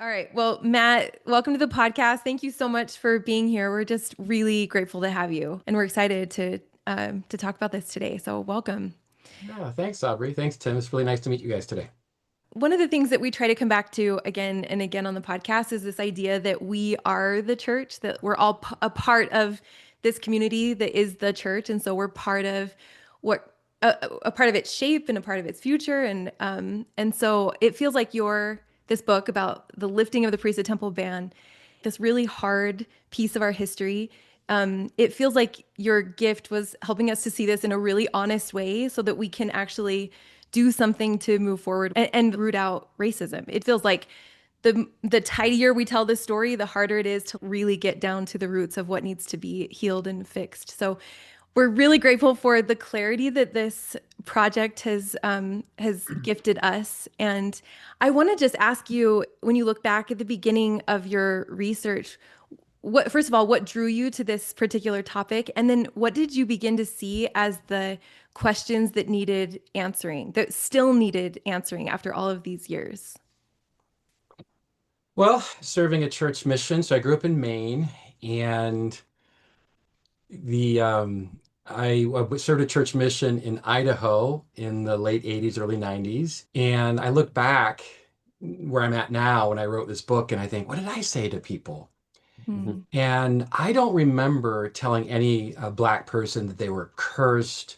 All right. Well, Matt, welcome to the podcast. Thank you so much for being here. We're just really grateful to have you, and we're excited to talk about this today. So, welcome. Yeah, thanks, Aubrey. Thanks, Tim. It's really nice to meet you guys today. One of the things that we try to come back to again and again on the podcast is this idea that we are the church, that we're all a part of this community that is the church, and so we're part of what a part of its shape and a part of its future, and so it feels like this book about the lifting of the priesthood temple ban, this really hard piece of our history. It feels like your gift was helping us to see this in a really honest way so that we can actually do something to move forward and root out racism. It feels like the tidier we tell this story, the harder it is to really get down to the roots of what needs to be healed and fixed. So we're really grateful for the clarity that this project has gifted us. And I want to just ask you, when you look back at the beginning of your research, what first of all, what drew you to this particular topic? And then what did you begin to see as the questions that needed answering, that still needed answering after all of these years? Well, serving a church mission. So I grew up in Maine, and the I served a church mission in Idaho in the late 80s, early 90s. And I look back where I'm at now when I wrote this book, and I think, what did I say to people? Hmm. And I don't remember telling any Black person that they were cursed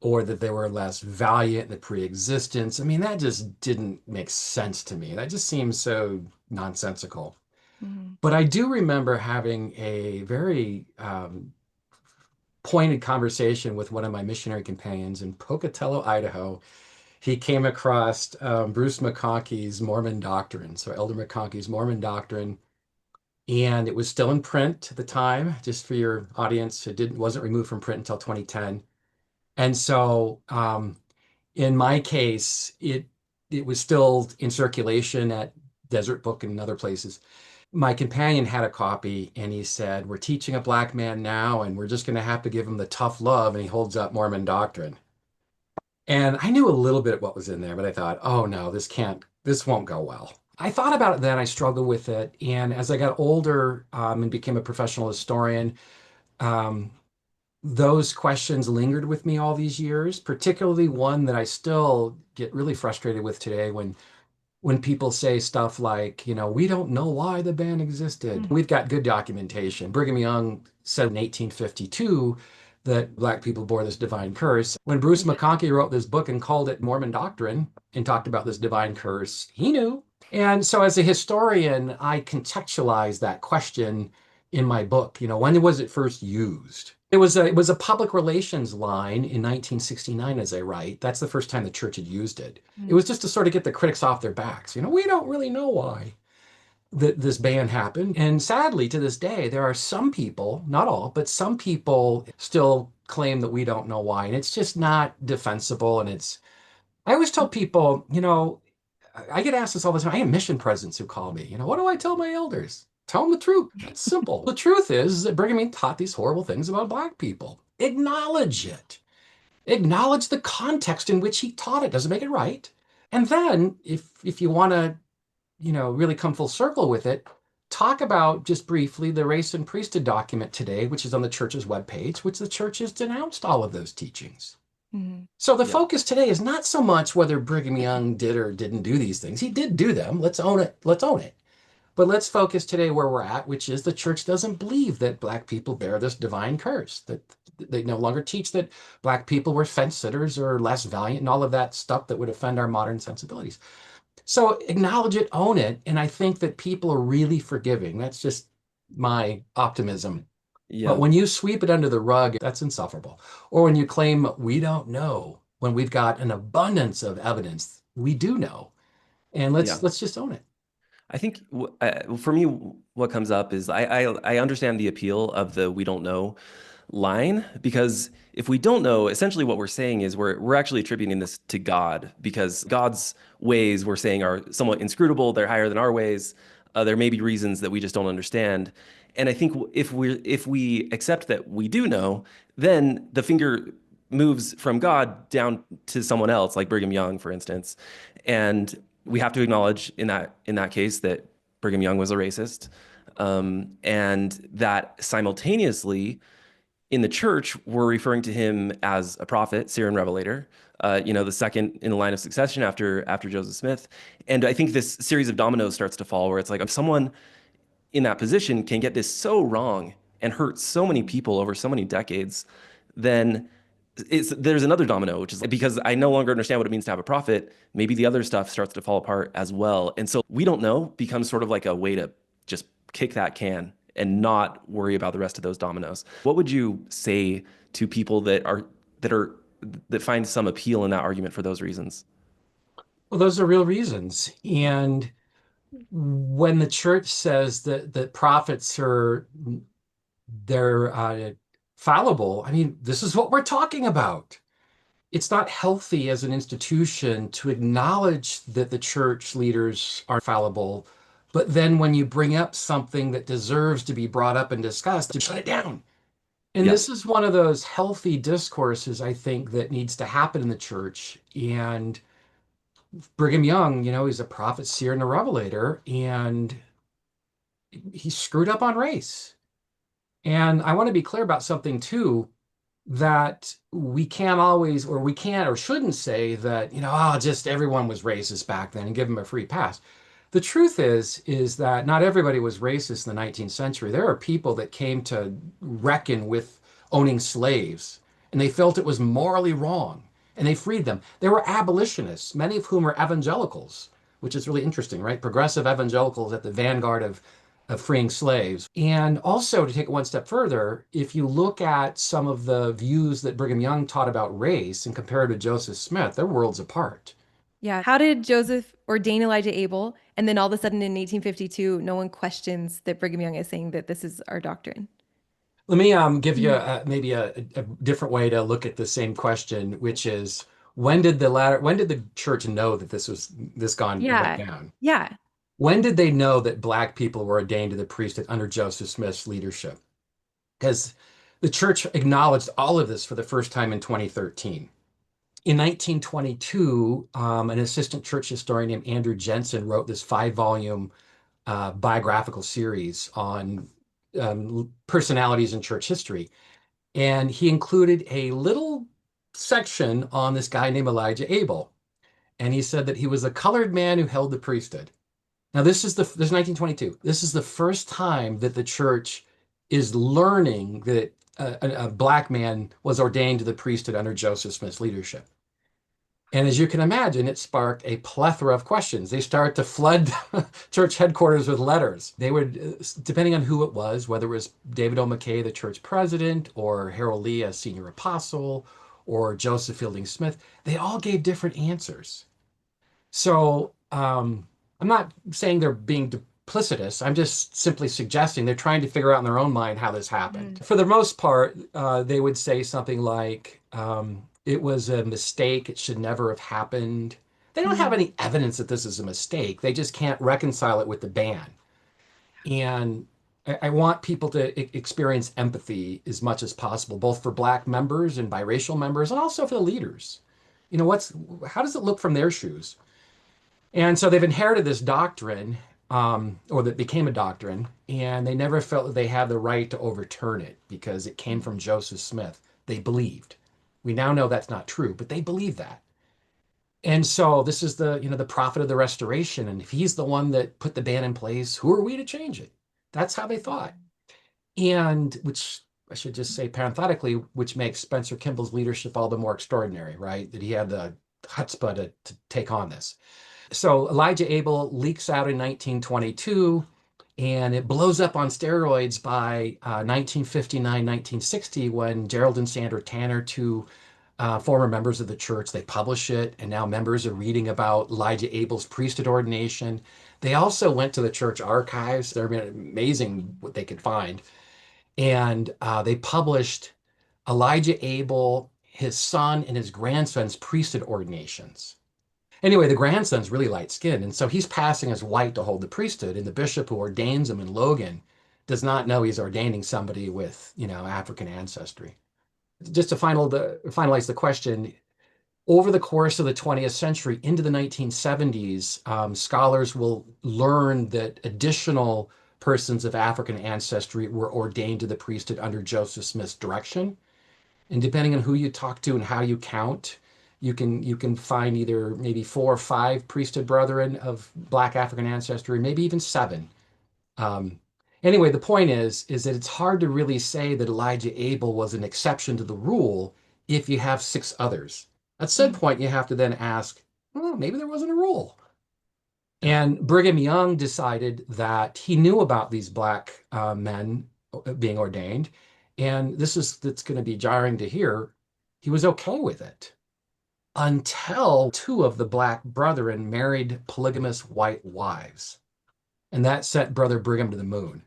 or that they were less valiant in the pre-existence. I mean, that just didn't make sense to me. That just seems so nonsensical. Hmm. But I do remember having a very pointed conversation with one of my missionary companions in Pocatello, Idaho. He came across Bruce McConkie's Mormon Doctrine, so Elder McConkie's Mormon Doctrine, and it was still in print at the time. Just for your audience, it didn't wasn't removed from print until 2010. And so in my case, it was still in circulation at Desert Book and other places. My companion had a copy and he said, "We're teaching a Black man now, and we're just going to have to give him the tough love." And he holds up Mormon Doctrine. And I knew a little bit what was in there, but I thought, oh no, this won't go well. I thought about it then, I struggled with it. And as I got older and became a professional historian, um, those questions lingered with me all these years, particularly one that I still get really frustrated with today when people say stuff like, we don't know why the ban existed. Hmm. We've got good documentation. Brigham Young said in 1852 that Black people bore this divine curse. When Bruce McConkie wrote this book and called it Mormon Doctrine and talked about this divine curse, he knew. And so as a historian, I contextualize that question in my book. When was it first used? It was a public relations line in 1969, as I write. That's the first time the church had used it. It was just to sort of get the critics off their backs. We don't really know why this ban happened. And sadly, to this day, there are some people, not all, but some people still claim that we don't know why. And it's just not defensible. I always tell people, I get asked this all the time. I have mission presidents who call me, what do I tell my elders? Tell them the truth. That's simple. The truth is that Brigham Young taught these horrible things about Black people. Acknowledge it. Acknowledge the context in which he taught it. Doesn't make it right. And then if you want to, really come full circle with it, talk about just briefly the race and priesthood document today, which is on the church's webpage, which the church has denounced all of those teachings. Hmm. So the Yeah. focus today is not so much whether Brigham Young did or didn't do these things. He did do them. Let's own it. Let's own it. But let's focus today where we're at, which is the church doesn't believe that Black people bear this divine curse, that they no longer teach that Black people were fence sitters or less valiant and all of that stuff that would offend our modern sensibilities. So acknowledge it, own it. And I think that people are really forgiving. That's just my optimism. But Yeah. when you sweep it under the rug, that's insufferable. Or when you claim we don't know, when we've got an abundance of evidence, we do know. And let's Yeah. let's just own it. I think for me, what comes up is I understand the appeal of the "we don't know" line, because if we don't know, essentially what we're saying is we're actually attributing this to God, because God's ways, we're saying, are somewhat inscrutable. They're higher than our ways. There may be reasons that we just don't understand. And I think if we accept that we do know, then the finger moves from God down to someone else, like Brigham Young, for instance. And we have to acknowledge in that case that Brigham Young was a racist, and that simultaneously in the church we're referring to him as a prophet, seer, and revelator. The second in the line of succession after Joseph Smith. And I think this series of dominoes starts to fall where it's like if someone in that position can get this so wrong and hurt so many people over so many decades, then there's another domino, which is because I no longer understand what it means to have a prophet, maybe the other stuff starts to fall apart as well. And so we don't know becomes sort of like a way to just kick that can and not worry about the rest of those dominoes. What would you say to people that find some appeal in that argument for those reasons? Well, those are real reasons. And when the church says that prophets are they're fallible, I mean, this is what we're talking about. It's not healthy as an institution to acknowledge that the church leaders are fallible, but then when you bring up something that deserves to be brought up and discussed, to shut it down. And Yeah. this is one of those healthy discourses, I think, that needs to happen in the church. And Brigham Young, he's a prophet, seer, and a revelator, and he screwed up on race. And I want to be clear about something too, that we can't always, or we can't or shouldn't say that, just everyone was racist back then and give them a free pass. The truth is that not everybody was racist in the 19th century. There are people that came to reckon with owning slaves, and they felt it was morally wrong, and they freed them. There were abolitionists, many of whom were evangelicals, which is really interesting, right? Progressive evangelicals at the vanguard of freeing slaves. And also, to take it one step further, if you look at some of the views that Brigham Young taught about race and compare it to Joseph Smith, they're worlds apart. Yeah. How did Joseph ordain Elijah Abel? And then all of a sudden in 1852, no one questions that Brigham Young is saying that this is our doctrine. Let me give you maybe a different way to look at the same question, which is when did the church know that this went Yeah. down? Yeah. When did they know that Black people were ordained to the priesthood under Joseph Smith's leadership? Because the church acknowledged all of this for the first time in 2013. In 1922, an assistant church historian named Andrew Jensen wrote this 5-volume biographical series on personalities in church history. And he included a little section on this guy named Elijah Abel. And he said that he was a colored man who held the priesthood. Now, this is 1922. This is the first time that the church is learning that a Black man was ordained to the priesthood under Joseph Smith's leadership. And as you can imagine, it sparked a plethora of questions. They started to flood church headquarters with letters. They would, depending on who it was, whether it was David O. McKay, the church president, or Harold Lee, a senior apostle, or Joseph Fielding Smith, they all gave different answers. So I'm not saying they're being duplicitous. I'm just simply suggesting they're trying to figure out in their own mind how this happened. For the most part, they would say something like, it was a mistake. It should never have happened. They don't have any evidence that this is a mistake. They just can't reconcile it with the ban. And I want people to experience empathy as much as possible, both for Black members and biracial members, and also for the leaders. How does it look from their shoes? And so they've inherited this doctrine, or that became a doctrine, and they never felt that they had the right to overturn it because it came from Joseph Smith. They believed. We now know that's not true, but they believe that. And so this is the prophet of the restoration. And if he's the one that put the ban in place, who are we to change it? That's how they thought. And which I should just say parenthetically, which makes Spencer Kimball's leadership all the more extraordinary, right? That he had the chutzpah to take on this. So Elijah Abel leaks out in 1922, and it blows up on steroids by 1959, 1960, when Gerald and Sandra Tanner, two former members of the church, they publish it, and now members are reading about Elijah Abel's priesthood ordination. They also went to the church archives. They're amazing what they could find. And they published Elijah Abel, his son, and his grandson's priesthood ordinations. Anyway, the grandson's really light-skinned, and so he's passing as white to hold the priesthood, and the bishop who ordains him in Logan does not know he's ordaining somebody with, African ancestry. Just to finalize the question, over the course of the 20th century into the 1970s, scholars will learn that additional persons of African ancestry were ordained to the priesthood under Joseph Smith's direction. And depending on who you talk to and how you count, you can find either maybe 4 or 5 priesthood brethren of Black African ancestry, maybe even 7. Um, anyway, the point is that it's hard to really say that Elijah Abel was an exception to the rule if you have 6 others. At some point, you have to then ask, well, maybe there wasn't a rule. Yeah. And Brigham Young decided that he knew about these Black men being ordained, and that's going to be jarring to hear. He was okay with it until 2 of the Black brethren married polygamous white wives, and that sent Brother Brigham to the moon.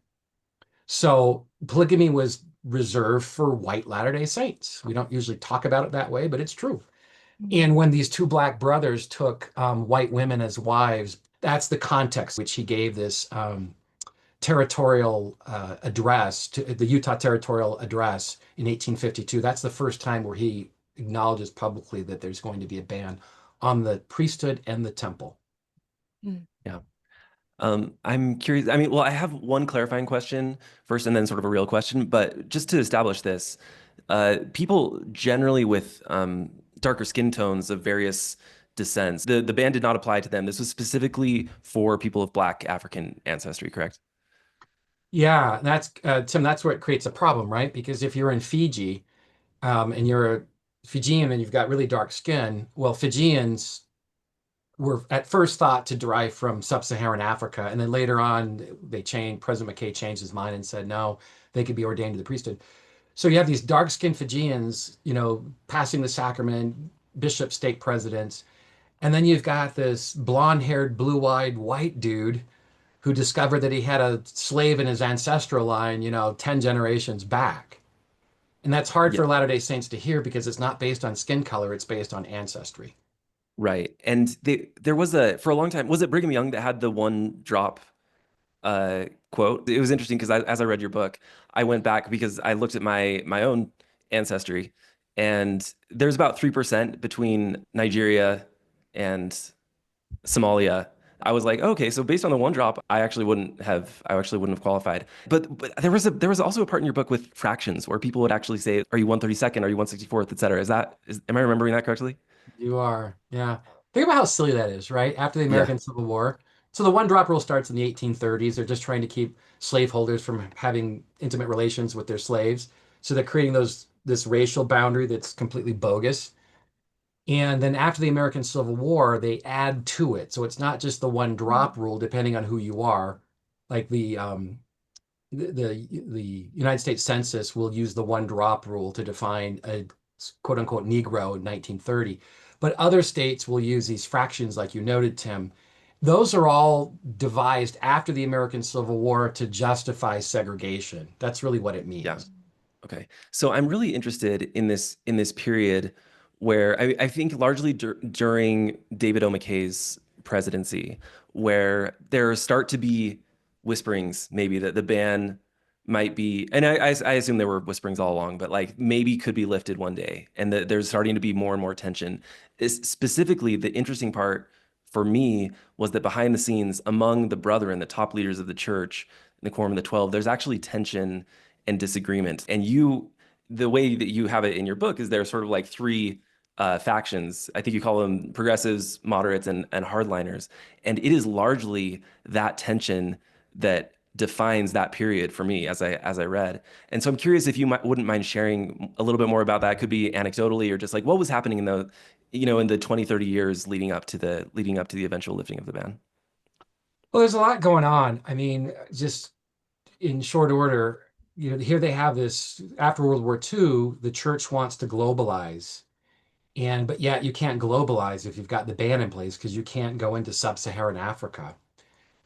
So polygamy was reserved for white Latter-day Saints. We don't usually talk about it that way, but it's true. And when these 2 Black brothers took white women as wives, that's the context which he gave this territorial address to the Utah Territorial Address in 1852. That's the first time where he acknowledges publicly that there's going to be a ban on the priesthood and the temple. Yeah. I'm curious. I mean, well, I have one clarifying question first and then sort of a real question, but just to establish this, people generally with darker skin tones of various descents, the ban did not apply to them. This was specifically for people of Black African ancestry, correct? Yeah, that's Tim, that's where it creates a problem, right? Because if you're in Fiji and you're a Fijian and you've got really dark skin, well, Fijians were at first thought to derive from sub-Saharan Africa, and then later on President McKay changed his mind and said no, they could be ordained to the priesthood. So you have these dark-skinned Fijians, passing the sacrament, bishop, stake presidents, and then you've got this blonde-haired, blue-eyed white dude who discovered that he had a slave in his ancestral line, 10 generations back. And that's hard Yeah. for Latter-day Saints to hear because it's not based on skin color, it's based on ancestry. Right. And there was for a long time, was it Brigham Young that had the one drop quote? It was interesting because as I read your book, I went back because I looked at my own ancestry, and there's about 3% between Nigeria and Somalia. I was like, okay, so based on the one drop, I actually wouldn't have qualified. But there was also a part in your book with fractions where people would actually say, are you 132nd? Are you 164th, et cetera? Am I remembering that correctly? You are, yeah. Think about how silly that is, right? After the Yeah. American Civil War. So the one drop rule starts in the 1830s. They're just trying to keep slaveholders from having intimate relations with their slaves. So they're creating this racial boundary that's completely bogus. And then after the American Civil War, they add to it. So it's not just the one drop rule, depending on who you are. Like the United States Census will use the one drop rule to define a quote unquote Negro in 1930. But other states will use these fractions, like you noted, Tim. Those are all devised after the American Civil War to justify segregation. That's really what it Yeah. means. Okay. So I'm really interested in this period where I think largely during David O. McKay's presidency, where there start to be whisperings maybe that the ban might be, and I assume there were whisperings all along, but like maybe could be lifted one day, and that there's starting to be more and more tension. Specifically, the interesting part for me was that behind the scenes, among the brethren, the top leaders of the church, in the Quorum of the 12, there's actually tension and disagreement. And the way that you have it in your book is there are sort of like 3 factions. I think you call them progressives, moderates, and hardliners. And it is largely that tension that defines that period for me as I read. And so I'm curious if you wouldn't mind sharing a little bit more about that. It could be anecdotally or just like what was happening in the 20, 30 years leading up to the eventual lifting of the ban. Well, there's a lot going on. I mean, just in short order, here they have this after World War II, the church wants to globalize. But yet you can't globalize if you've got the ban in place because you can't go into sub-Saharan Africa.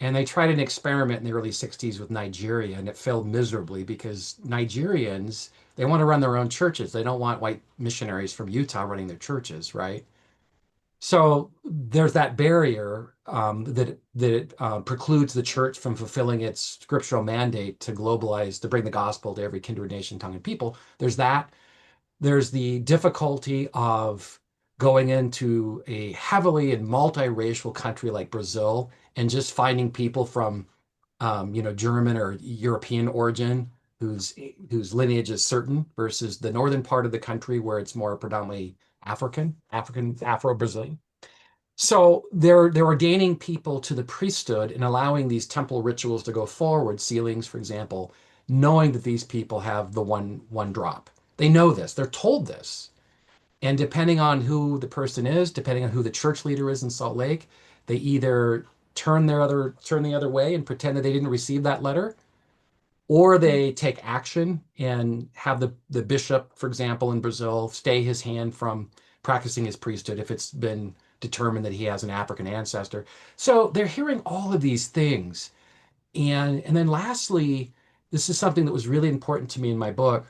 And they tried an experiment in the early 60s with Nigeria, and it failed miserably because Nigerians, they want to run their own churches. They don't want white missionaries from Utah running their churches, right? So there's that barrier that precludes the church from fulfilling its scriptural mandate to globalize, to bring the gospel to every kindred, nation, tongue, and people. There's that. There's the difficulty of going into a heavily and multiracial country like Brazil and just finding people from, German or European origin whose lineage is certain versus the northern part of the country where it's more predominantly Afro-Brazilian. So they're ordaining people to the priesthood and allowing these temple rituals to go forward, sealings, for example, knowing that these people have the one drop. They know this, they're told this. And depending on who the person is, depending on who the church leader is in Salt Lake, they either turn the other way and pretend that they didn't receive that letter, or they take action and have the bishop, for example, in Brazil, stay his hand from practicing his priesthood if it's been determined that he has an African ancestor. So they're hearing all of these things. And then lastly, this is something that was really important to me in my book,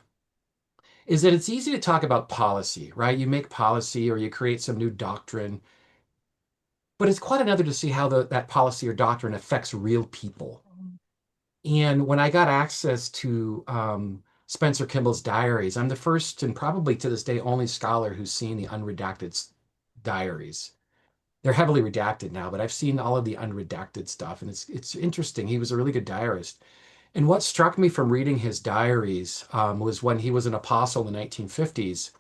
is that it's easy to talk about policy, right? You make policy or you create some new doctrine, but it's quite another to see how that policy or doctrine affects real people. And when I got access to Spencer Kimball's diaries, I'm the first and probably to this day only scholar who's seen the unredacted diaries. They're heavily redacted now, but I've seen all of the unredacted stuff, and it's interesting. He was a really good diarist. And what struck me from reading his diaries was when he was an apostle in the 1950s,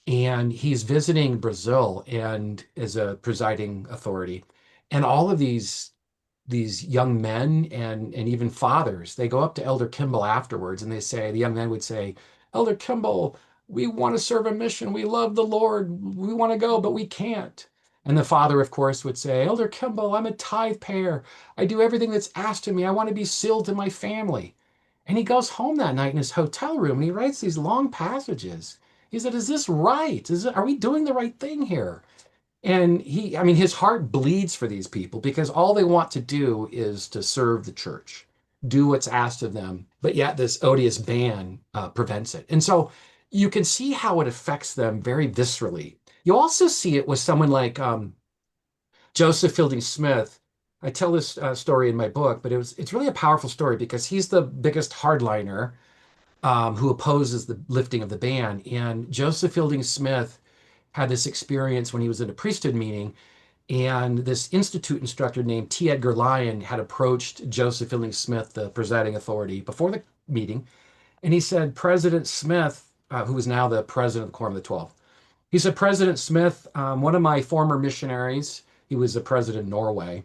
and he's visiting Brazil and as a presiding authority, and all of these young men and even fathers, they go up to Elder Kimball afterwards and they say, the young men would say, Elder Kimball, we want to serve a mission. We love the Lord. We want to go, but we can't. And the father, of course, would say, Elder Kimball, I'm a tithe payer. I do everything that's asked of me. I want to be sealed to my family. And he goes home that night in his hotel room and he writes these long passages. He said, is this right? Are we doing the right thing here? And his heart bleeds for these people because all they want to do is to serve the church, do what's asked of them. But yet this odious ban prevents it. And so you can see how it affects them very viscerally. You also see it with someone like Joseph Fielding Smith. I tell this story in my book, but it's really a powerful story because he's the biggest hardliner who opposes the lifting of the ban. And Joseph Fielding Smith had this experience when he was in a priesthood meeting, and this institute instructor named T. Edgar Lyon had approached Joseph Fielding Smith, the presiding authority, before the meeting, and he said, President Smith, who is now the president of the Quorum of the Twelve, he said, President Smith, one of my former missionaries, he was the president of Norway,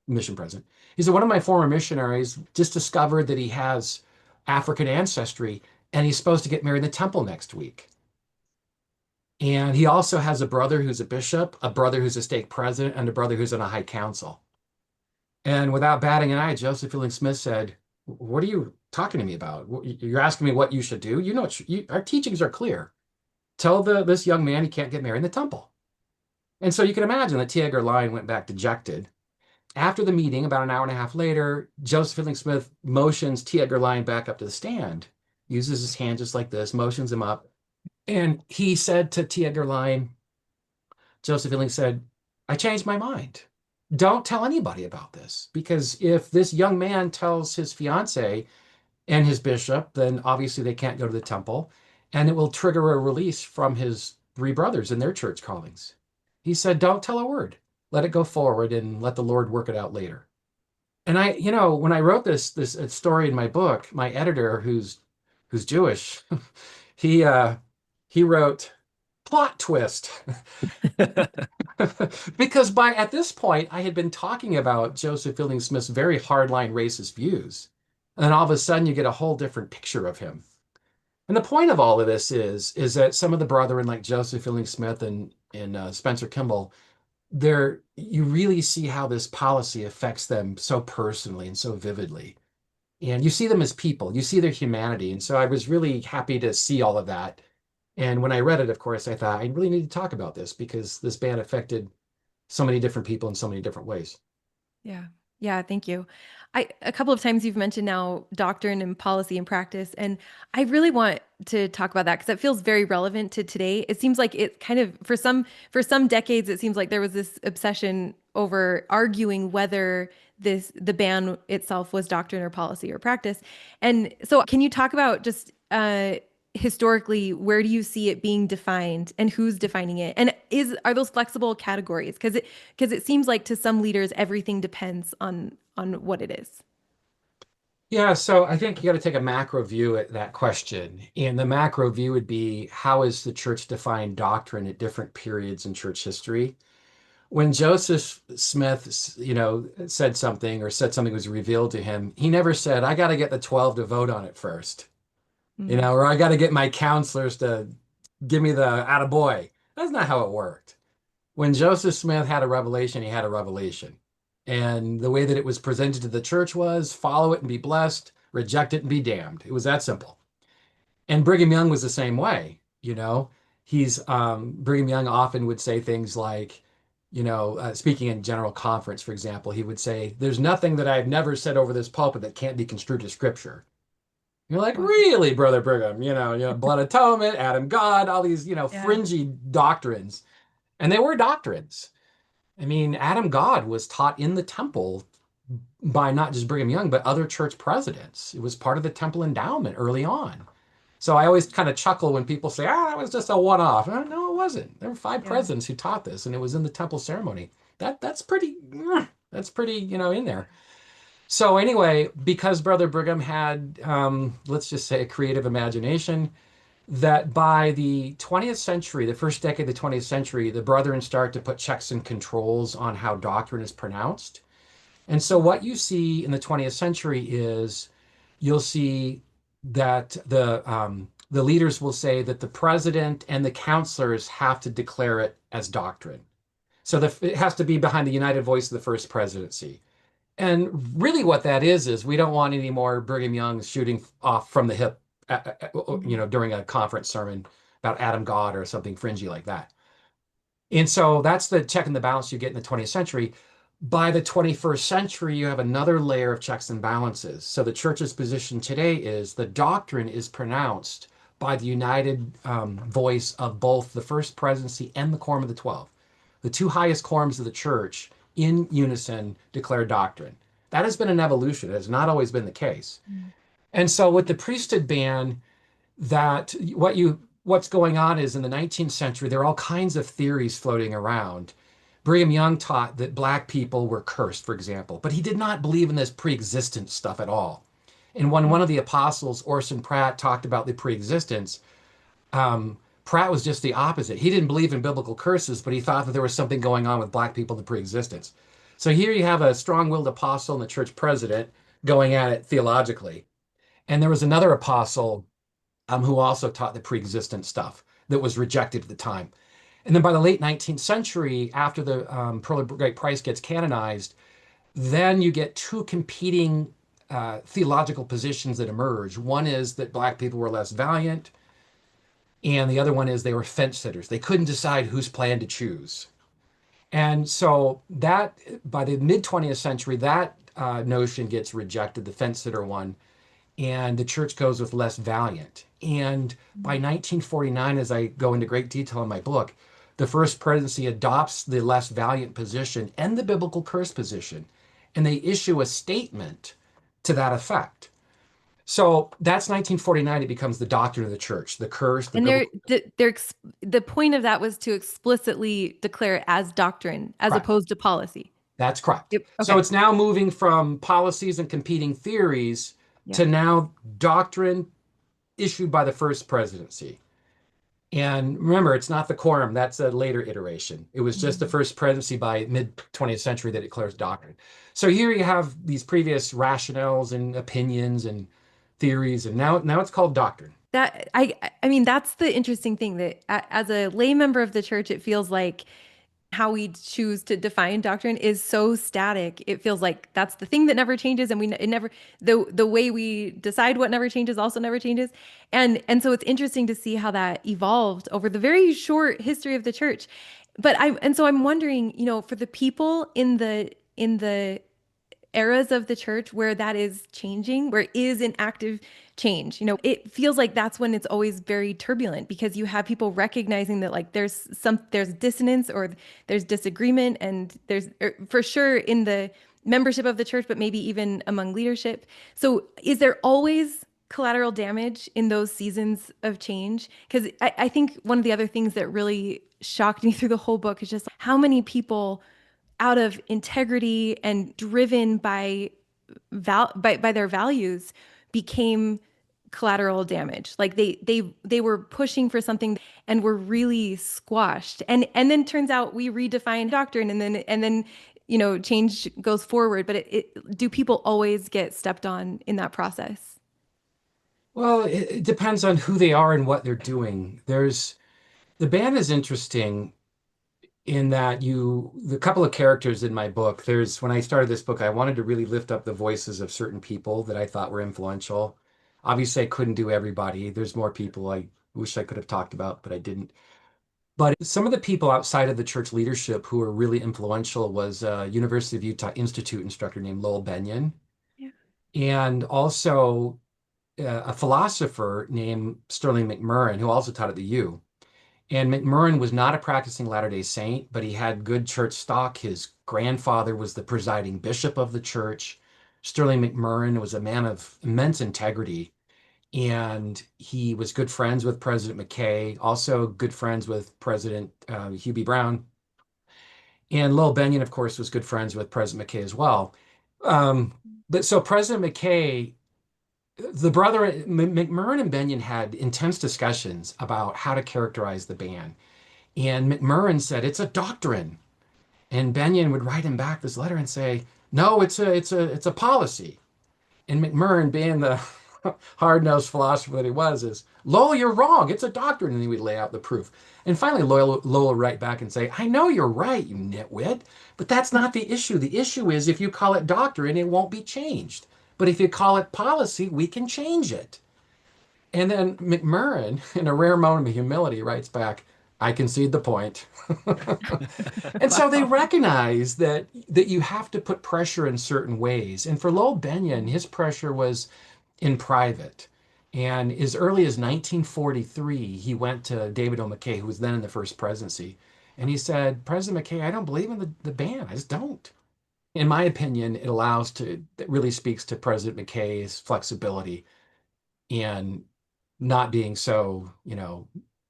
mission president. He said, one of my former missionaries just discovered that he has African ancestry, and he's supposed to get married in the temple next week. And he also has a brother who's a bishop, a brother who's a stake president, and a brother who's in a high council. And without batting an eye, Joseph Fielding Smith said, what are you talking to me about? You're asking me what you should do? You know, our teachings are clear. Tell this young man he can't get married in the temple. And so you can imagine that T. Edgar Lyon went back dejected. After the meeting, about an hour and a half later, Joseph Fielding Smith motions T. Edgar Lyon back up to the stand, uses his hand just like this, motions him up. And he said to T. Edgar Lyon, Joseph Fielding said, I changed my mind. Don't tell anybody about this, because if this young man tells his fiance and his bishop, then obviously they can't go to the temple, and it will trigger a release from his three brothers in their church callings. He said, don't tell a word. Let it go forward and let the Lord work it out later. And when I wrote this story in my book, my editor, who's Jewish, he wrote plot twist. Because at this point, I had been talking about Joseph Fielding Smith's very hardline racist views. And then all of a sudden you get a whole different picture of him. And the point of all of this is that some of the brethren like Joseph Fielding Smith and Spencer Kimball, you really see how this policy affects them so personally and so vividly. And you see them as people, you see their humanity. And so I was really happy to see all of that. And when I read it, of course, I thought I really need to talk about this because this ban affected so many different people in so many different ways. Yeah. Yeah, thank you. A couple of times you've mentioned now doctrine and policy and practice, and I really want to talk about that because it feels very relevant to today. It seems like it kind of for some decades it seems like there was this obsession over arguing whether the ban itself was doctrine or policy or practice. And so can you talk about just historically, where do you see it being defined and who's defining it? And are those flexible categories? Because it seems like to some leaders, everything depends on what it is. Yeah, so I think you got to take a macro view at that question. And the macro view would be, how is the church defined doctrine at different periods in church history? When Joseph Smith, said something or said something was revealed to him, he never said, I got to get the 12 to vote on it first, Mm, or I got to get my counselors to give me the attaboy. That's not how it worked. When Joseph Smith had a revelation, he had a revelation. And the way that it was presented to the church was follow it and be blessed, reject it and be damned. It was that simple. And Brigham Young was the same way. He's Brigham Young often would say things like, speaking in general conference, for example, he would say, there's nothing that I've never said over this pulpit that can't be construed to scripture. You're like, wow. really, Brother Brigham? Blood atonement, Adam God, all these, Yeah. fringy doctrines. And they were doctrines. I mean, Adam God was taught in the temple by not just Brigham Young, but other church presidents. It was part of the temple endowment early on. So I always kind of chuckle when people say, that was just a one-off. No, it wasn't. There were five Yeah. presidents who taught this, and it was in the temple ceremony. That's pretty, in there. So anyway, because Brother Brigham had, let's just say, a creative imagination, that by the 20th century, the first decade of the 20th century, the brethren start to put checks and controls on how doctrine is pronounced. And so what you see in the 20th century is you'll see that the leaders will say that the president and the counselors have to declare it as doctrine. So it has to be behind the united voice of the first presidency. And really what that is we don't want any more Brigham Young shooting off from the hip, Mhm. during a conference sermon about Adam God or something fringy like that. And so that's the check and the balance you get in the 20th century. By the 21st century, you have another layer of checks and balances. So the church's position today is the doctrine is pronounced by the united voice of both the first presidency and the Quorum of the 12. The two highest quorums of the church in unison declare doctrine. That has been an evolution. It has not always been the case. Mm. And so with the priesthood ban, what's going on is in the 19th century, there are all kinds of theories floating around. Brigham Young taught that black people were cursed, for example, but he did not believe in this pre-existence stuff at all. And when one of the apostles, Orson Pratt, talked about the pre-existence, Pratt was just the opposite. He didn't believe in biblical curses, but he thought that there was something going on with black people in the pre-existence. So here you have a strong-willed apostle and the church president going at it theologically. And there was another apostle who also taught the pre-existent stuff that was rejected at the time. And then by the late 19th century, after the Pearl of Great Price gets canonized, then you get two competing theological positions that emerge. One is that black people were less valiant, and the other one is they were fence sitters. They couldn't decide whose plan to choose. And so that by the mid 20th century, that notion gets rejected, the fence sitter one, and the church goes with less valiant. And by 1949, as I go into great detail in my book, the first presidency adopts the less valiant position and the biblical curse position, and they issue a statement to that effect. So that's 1949. It becomes the doctrine of the church, the curse, the And biblical. the point of that was to explicitly declare it as doctrine as Correct. opposed to policy. That's correct. Yep. So Okay. it's now moving from policies and competing theories Yeah. to now doctrine issued by the first presidency. And remember, it's not the quorum. That's a later iteration. It was just the Mhm. first presidency by mid 20th century that declares doctrine. So here you have these previous rationales and opinions and theories, and now it's called doctrine. I mean, that's the interesting thing that as a lay member of the church, it feels like how we choose to define doctrine is so static. It feels like that's the thing that never changes, and it never the way we decide what never changes also never changes. And so it's interesting to see how that evolved over the very short history of the church. So I'm wondering, for the people in the eras of the church where that is changing, where it is an active change. It feels like that's when it's always very turbulent because you have people recognizing that like there's dissonance or there's disagreement and for sure in the membership of the church, but maybe even among leadership. So is there always collateral damage in those seasons of change. Because I think one of the other things that really shocked me through the whole book is just how many people, out of integrity and driven by by their values, became collateral damage. Like they were pushing for something and were really squashed. And then turns out we redefine doctrine, and then change goes forward. But do people always get stepped on in that process? Well, it depends on who they are and what they're doing. The band is interesting in that the couple of characters in my book, when I started this book, I wanted to really lift up the voices of certain people that I thought were influential. Obviously, I couldn't do everybody. There's more people I wish I could have talked about, but I didn't. But some of the people outside of the church leadership who were really influential was a University of Utah Institute instructor named Lowell Benyon, Yeah. and also a philosopher named Sterling McMurrin, who also taught at the U. And McMurrin was not a practicing Latter-day Saint, but he had good church stock. His grandfather was the presiding bishop of the church. Sterling McMurrin was a man of immense integrity, and he was good friends with President McKay, also good friends with President Hugh B. Brown. And Lowell Benyon, of course, was good friends with President McKay as well. Um, but so President McKay, the brother McMurrin and Benyon had intense discussions about how to characterize the band. And McMurrin said, it's a doctrine. And Benyon would write him back this letter and say, no, it's a policy. And McMurrin, being the hard-nosed philosopher that he was, is, Lowell, you're wrong. It's a doctrine. And he would lay out the proof. And finally, Lowell would write back and say, I know you're right, you nitwit, but that's not the issue. The issue is if you call it doctrine, it won't be changed. But if you call it policy, we can change it. And then McMurrin, in a rare moment of humility, writes back, I concede the point. And so they Wow. recognize that you have to put pressure in certain ways. And for Lowell Benyon, his pressure was in private. And as early as 1943, he went to David O. McKay, who was then in the first presidency. And he said, President McKay, I don't believe in the ban. I just don't. In my opinion, it really speaks to President McKay's flexibility and not being so,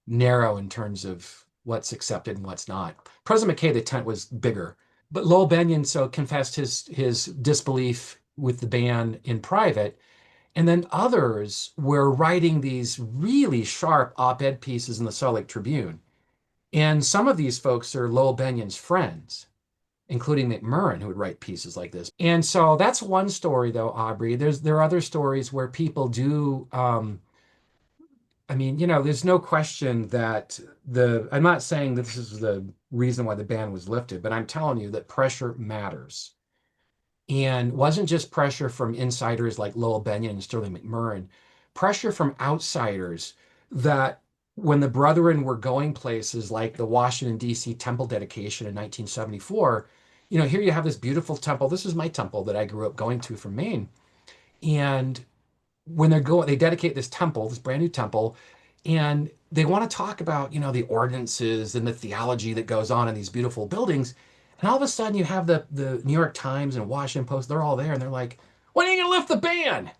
narrow in terms of what's accepted and what's not. President McKay, the tent was bigger, but Lowell Benyon so confessed his disbelief with the ban in private, and then others were writing these really sharp op-ed pieces in the Salt Lake Tribune. And some of these folks are Lowell Benyon's friends, including McMurrin, who would write pieces like this. And so that's one story, though, Aubrey. There are other stories where people do. There's no question that I'm not saying that this is the reason why the ban was lifted, but I'm telling you that pressure matters. And wasn't just pressure from insiders like Lowell Benyon and Sterling McMurrin, pressure from outsiders that when the Brethren were going places like the Washington, D.C. temple dedication in 1974, here you have this beautiful temple. This is my temple that I grew up going to from Maine. And when they dedicate this temple, this brand new temple, and they want to talk about, the ordinances and the theology that goes on in these beautiful buildings. And all of a sudden you have the New York Times and Washington Post, they're all there and they're like, when are you going to lift the ban?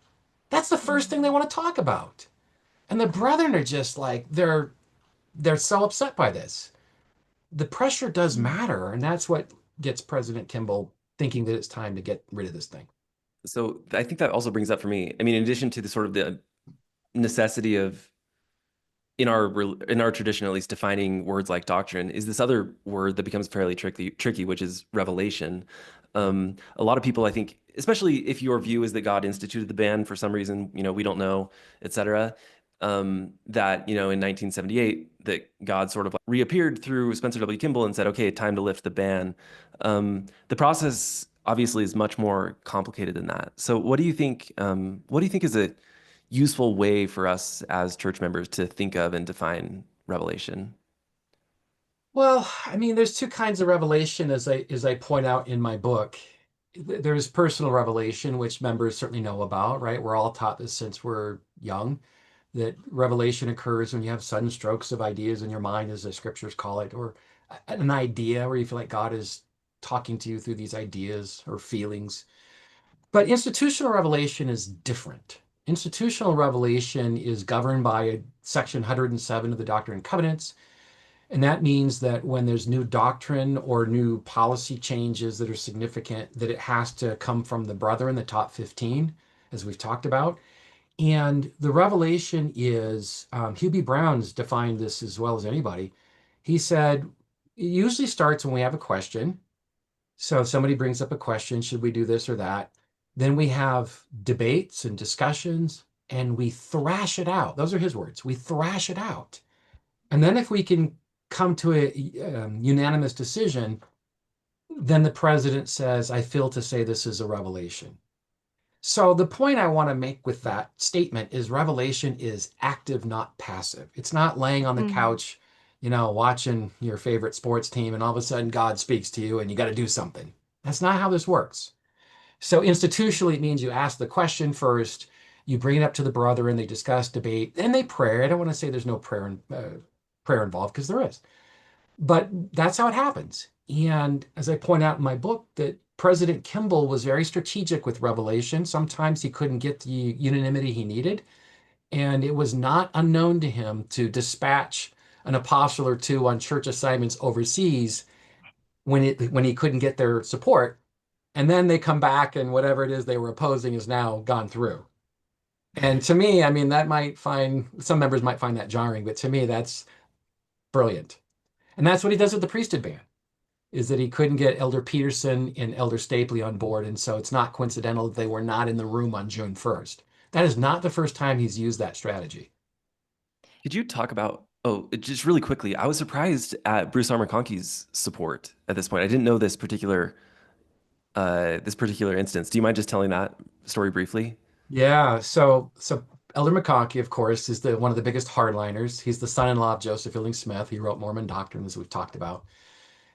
That's the first thing they want to talk about. And the brethren are just like, they're so upset by this. The pressure does matter. And that's what gets President Kimball thinking that it's time to get rid of this thing. So I think that also brings up for me, I mean, in addition to the sort of the necessity of in our tradition, at least, defining words like doctrine, is this other word that becomes fairly tricky, which is revelation. A lot of people, I think, especially if your view is that God instituted the ban for some reason, we don't know, etc., that, in 1978, that God sort of reappeared through Spencer W. Kimball and said, okay, time to lift the ban. The process obviously is much more complicated than that. So what do you think is a useful way for us as church members to think of and define revelation? Well, there's two kinds of revelation, as I point out in my book. There's personal revelation, which members certainly know about, right? We're all taught this since we're young, that revelation occurs when you have sudden strokes of ideas in your mind, as the scriptures call it, or an idea where you feel like God is talking to you through these ideas or feelings. But institutional revelation is different. Institutional revelation is governed by section 107 of the Doctrine and Covenants. And that means that when there's new doctrine or new policy changes that are significant, that it has to come from the brethren, the top 15, as we've talked about. And the revelation is, Hugh B. Brown's defined this as well as anybody. He said, it usually starts when we have a question. So if somebody brings up a question, should we do this or that? Then we have debates and discussions, and we thrash it out. Those are his words. We thrash it out. And then if we can come to a unanimous decision, then the president says, I feel to say this is a revelation. So the point I want to make with that statement is revelation is active, not passive. It's not laying on the couch, watching your favorite sports team, and all of a sudden God speaks to you and you got to do something. That's not how this works. So institutionally, it means you ask the question first, you bring it up to the brethren, they discuss, debate, and they pray. I don't want to say there's no prayer involved, because there is. But that's how it happens. And as I point out in my book, that President Kimball was very strategic with revelation. Sometimes he couldn't get the unanimity he needed. And it was not unknown to him to dispatch an apostle or two on church assignments overseas when he couldn't get their support. And then they come back and whatever it is they were opposing is now gone through. And to me, I mean, some members might find that jarring, but to me, that's brilliant. And that's what he does with the priesthood ban, is that he couldn't get Elder Peterson and Elder Stapley on board. And so it's not coincidental that they were not in the room on June 1st. That is not the first time he's used that strategy. Could you talk about, just really quickly, I was surprised at Bruce R. McConkie's support at this point. I didn't know this particular instance. Do you mind just telling that story briefly? Yeah, so Elder McConkie, of course, is one of the biggest hardliners. He's the son-in-law of Joseph Fielding Smith. He wrote Mormon Doctrine, as we've talked about.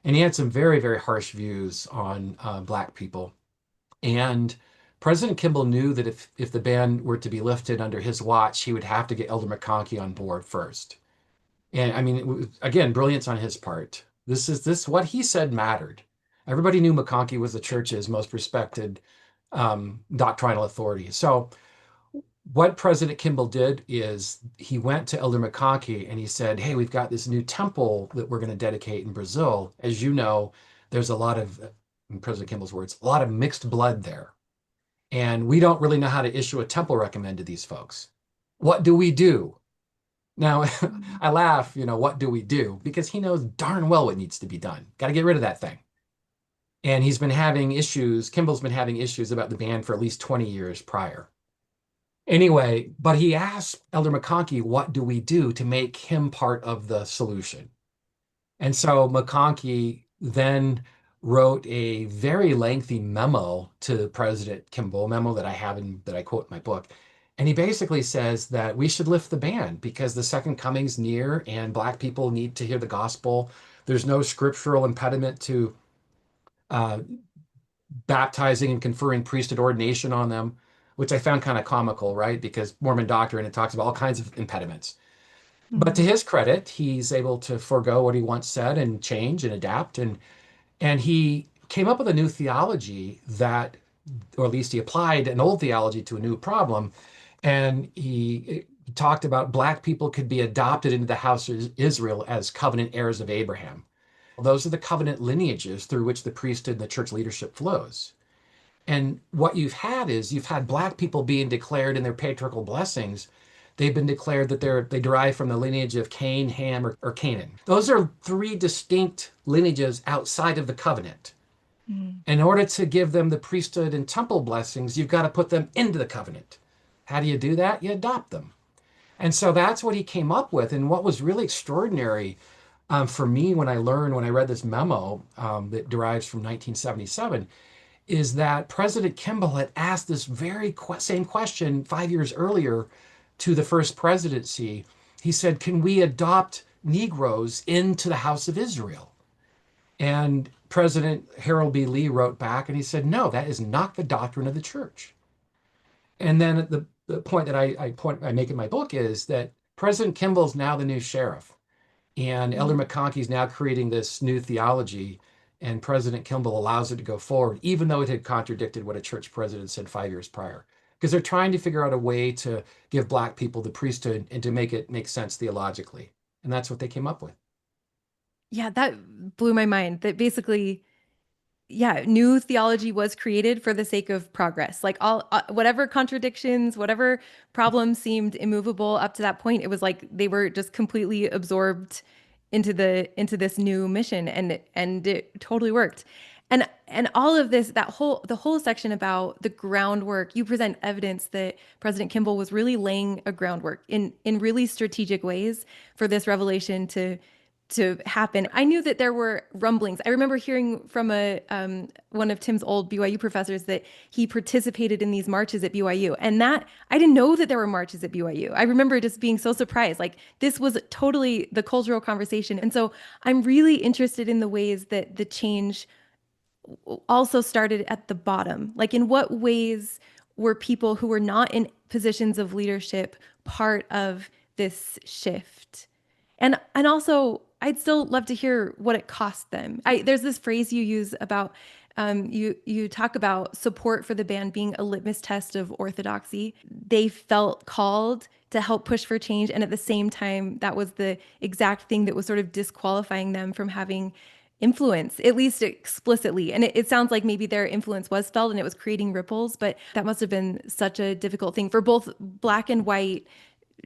And he had some very, very harsh views on Black people. And President Kimball knew that if the ban were to be lifted under his watch, he would have to get Elder McConkie on board first. And I mean, it was, again, brilliance on his part. What he said mattered. Everybody knew McConkie was the church's most respected doctrinal authority. So what President Kimball did is he went to Elder McConkie and he said, hey, we've got this new temple that we're going to dedicate in Brazil. As you know, there's a lot of, in President Kimball's words, a lot of mixed blood there. And we don't really know how to issue a temple recommend to these folks. What do we do? Now, I laugh, what do we do? Because he knows darn well what needs to be done. Got to get rid of that thing. And Kimball's been having issues about the ban for at least 20 years prior. Anyway, but he asked Elder McConkie, what do we do to make him part of the solution? And so McConkie then wrote a very lengthy memo to President Kimball, a memo that I quote in my book. And he basically says that we should lift the ban because the second coming's near and Black people need to hear the gospel. There's no scriptural impediment to baptizing and conferring priesthood ordination on them, which I found kind of comical, right? Because Mormon doctrine, it talks about all kinds of impediments. But to his credit, he's able to forego what he once said and change and adapt. And he came up with a new theology that, or at least he applied an old theology to a new problem. And he talked about Black people could be adopted into the house of Israel as covenant heirs of Abraham. Those are the covenant lineages through which the priesthood and the church leadership flows. And what you've had Black people being declared in their patriarchal blessings. They've been declared that they derive from the lineage of Cain, Ham, or Canaan. Those are three distinct lineages outside of the covenant. In order to give them the priesthood and temple blessings, you've got to put them into the covenant. How do you do that? You adopt them. And so that's what he came up with. And what was really extraordinary for me when I read this memo that derives from 1977, is that President Kimball had asked this very same question 5 years earlier to the first presidency. He said, can we adopt Negroes into the house of Israel? And President Harold B. Lee wrote back and he said, no, that is not the doctrine of the church. And then the point that I make in my book is that President Kimball's now the new sheriff. And Elder McConkie is now creating this new theology, and President Kimball allows it to go forward, even though it had contradicted what a church president said 5 years prior. because they're trying to figure out a way to give Black people the priesthood and to make it make sense theologically. And that's what they came up with. Yeah, that blew my mind. That basically, yeah, new theology was created for the sake of progress. Like all whatever contradictions, whatever problems seemed immovable up to that point, it was like they were just completely absorbed into this new mission, and it totally worked. And all of this, the whole section about the groundwork, you present evidence that President Kimball was really laying a groundwork in really strategic ways for this revelation to happen. I knew that there were rumblings. I remember hearing from a one of Tim's old BYU professors that he participated in these marches at BYU, and that I didn't know that there were marches at BYU. I remember just being so surprised. Like this was totally the cultural conversation, and so I'm really interested in the ways that the change also started at the bottom. Like in what ways were people who were not in positions of leadership part of this shift? And also, I'd still love to hear what it cost them. There's this phrase you use about you talk about support for the band being a litmus test of orthodoxy. They felt called to help push for change, and at the same time, that was the exact thing that was sort of disqualifying them from having influence, at least explicitly. And it sounds like maybe their influence was felt and it was creating ripples, but that must have been such a difficult thing for both Black and white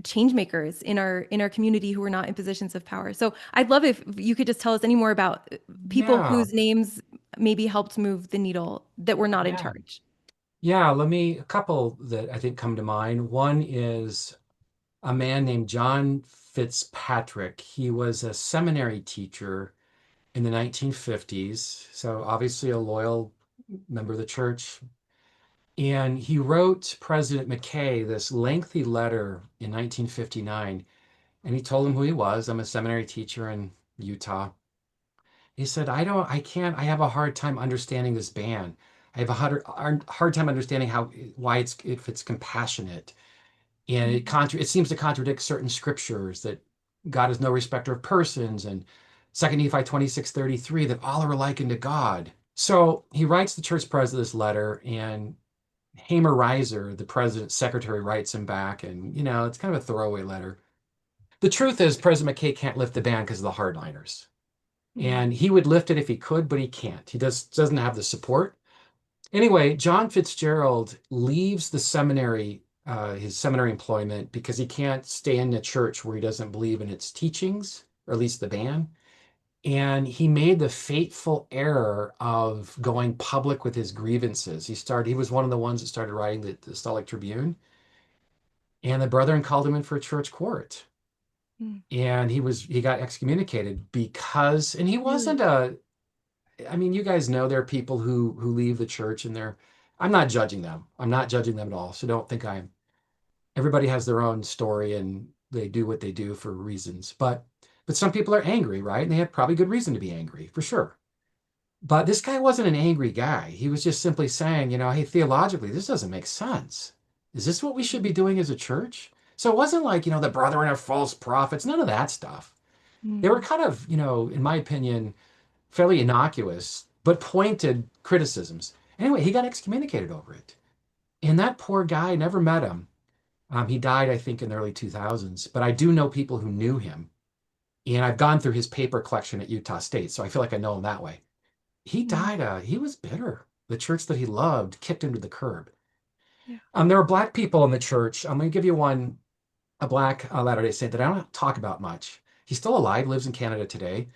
change makers in our community who were not in positions of power. So I'd love if you could just tell us any more about people Yeah, whose names maybe helped move the needle that were not in yeah. charge. Yeah, a couple that I think come to mind. One is a man named John Fitzpatrick. He was a seminary teacher in the 1950s, so obviously a loyal member of the church. And he wrote President McKay this lengthy letter in 1959, and he told him who he was. I'm a seminary teacher in Utah. He said, I have a hard time understanding this ban. I have a hard time understanding why if it's compassionate. And it seems to contradict certain scriptures that God is no respecter of persons, and 2 Nephi 26:33, that all are alike unto God. So he writes the church president this letter, and Hamer Reiser, the president's secretary, writes him back, and it's kind of a throwaway letter. The truth is, President McKay can't lift the ban because of the hardliners. Mm, And he would lift it if he could, but he can't. He doesn't have the support. Anyway, John Fitzgerald leaves the seminary, his seminary employment, because he can't stay in a church where he doesn't believe in its teachings, or at least the ban. And he made the fateful error of going public with his grievances. He was one of the ones that started writing the Salt Lake Tribune, and the brethren called him in for a church court. mm. And he got excommunicated because, and he Really? wasn't I mean, you guys know there are people who leave the church, and I'm not judging them. I'm not judging them at all. So don't think everybody has their own story and they do what they do for reasons. But some people are angry, right? And they have probably good reason to be angry, for sure. But this guy wasn't an angry guy. He was just simply saying, hey, theologically, this doesn't make sense. Is this what we should be doing as a church? So it wasn't like, the brethren are false prophets, none of that stuff. They were Mm, kind of, in my opinion, fairly innocuous, but pointed criticisms. Anyway, he got excommunicated over it. And that poor guy, never met him. He died, I think, in the early 2000s, but I do know people who knew him. And I've gone through his paper collection at Utah State, so I feel like I know him that way. He mm, died, he was bitter. The church that he loved kicked him to the curb. yeah. There were Black people in the church. I'm going to give you one, a Black Latter-day Saint that I don't talk about much. He's still alive, lives in Canada today.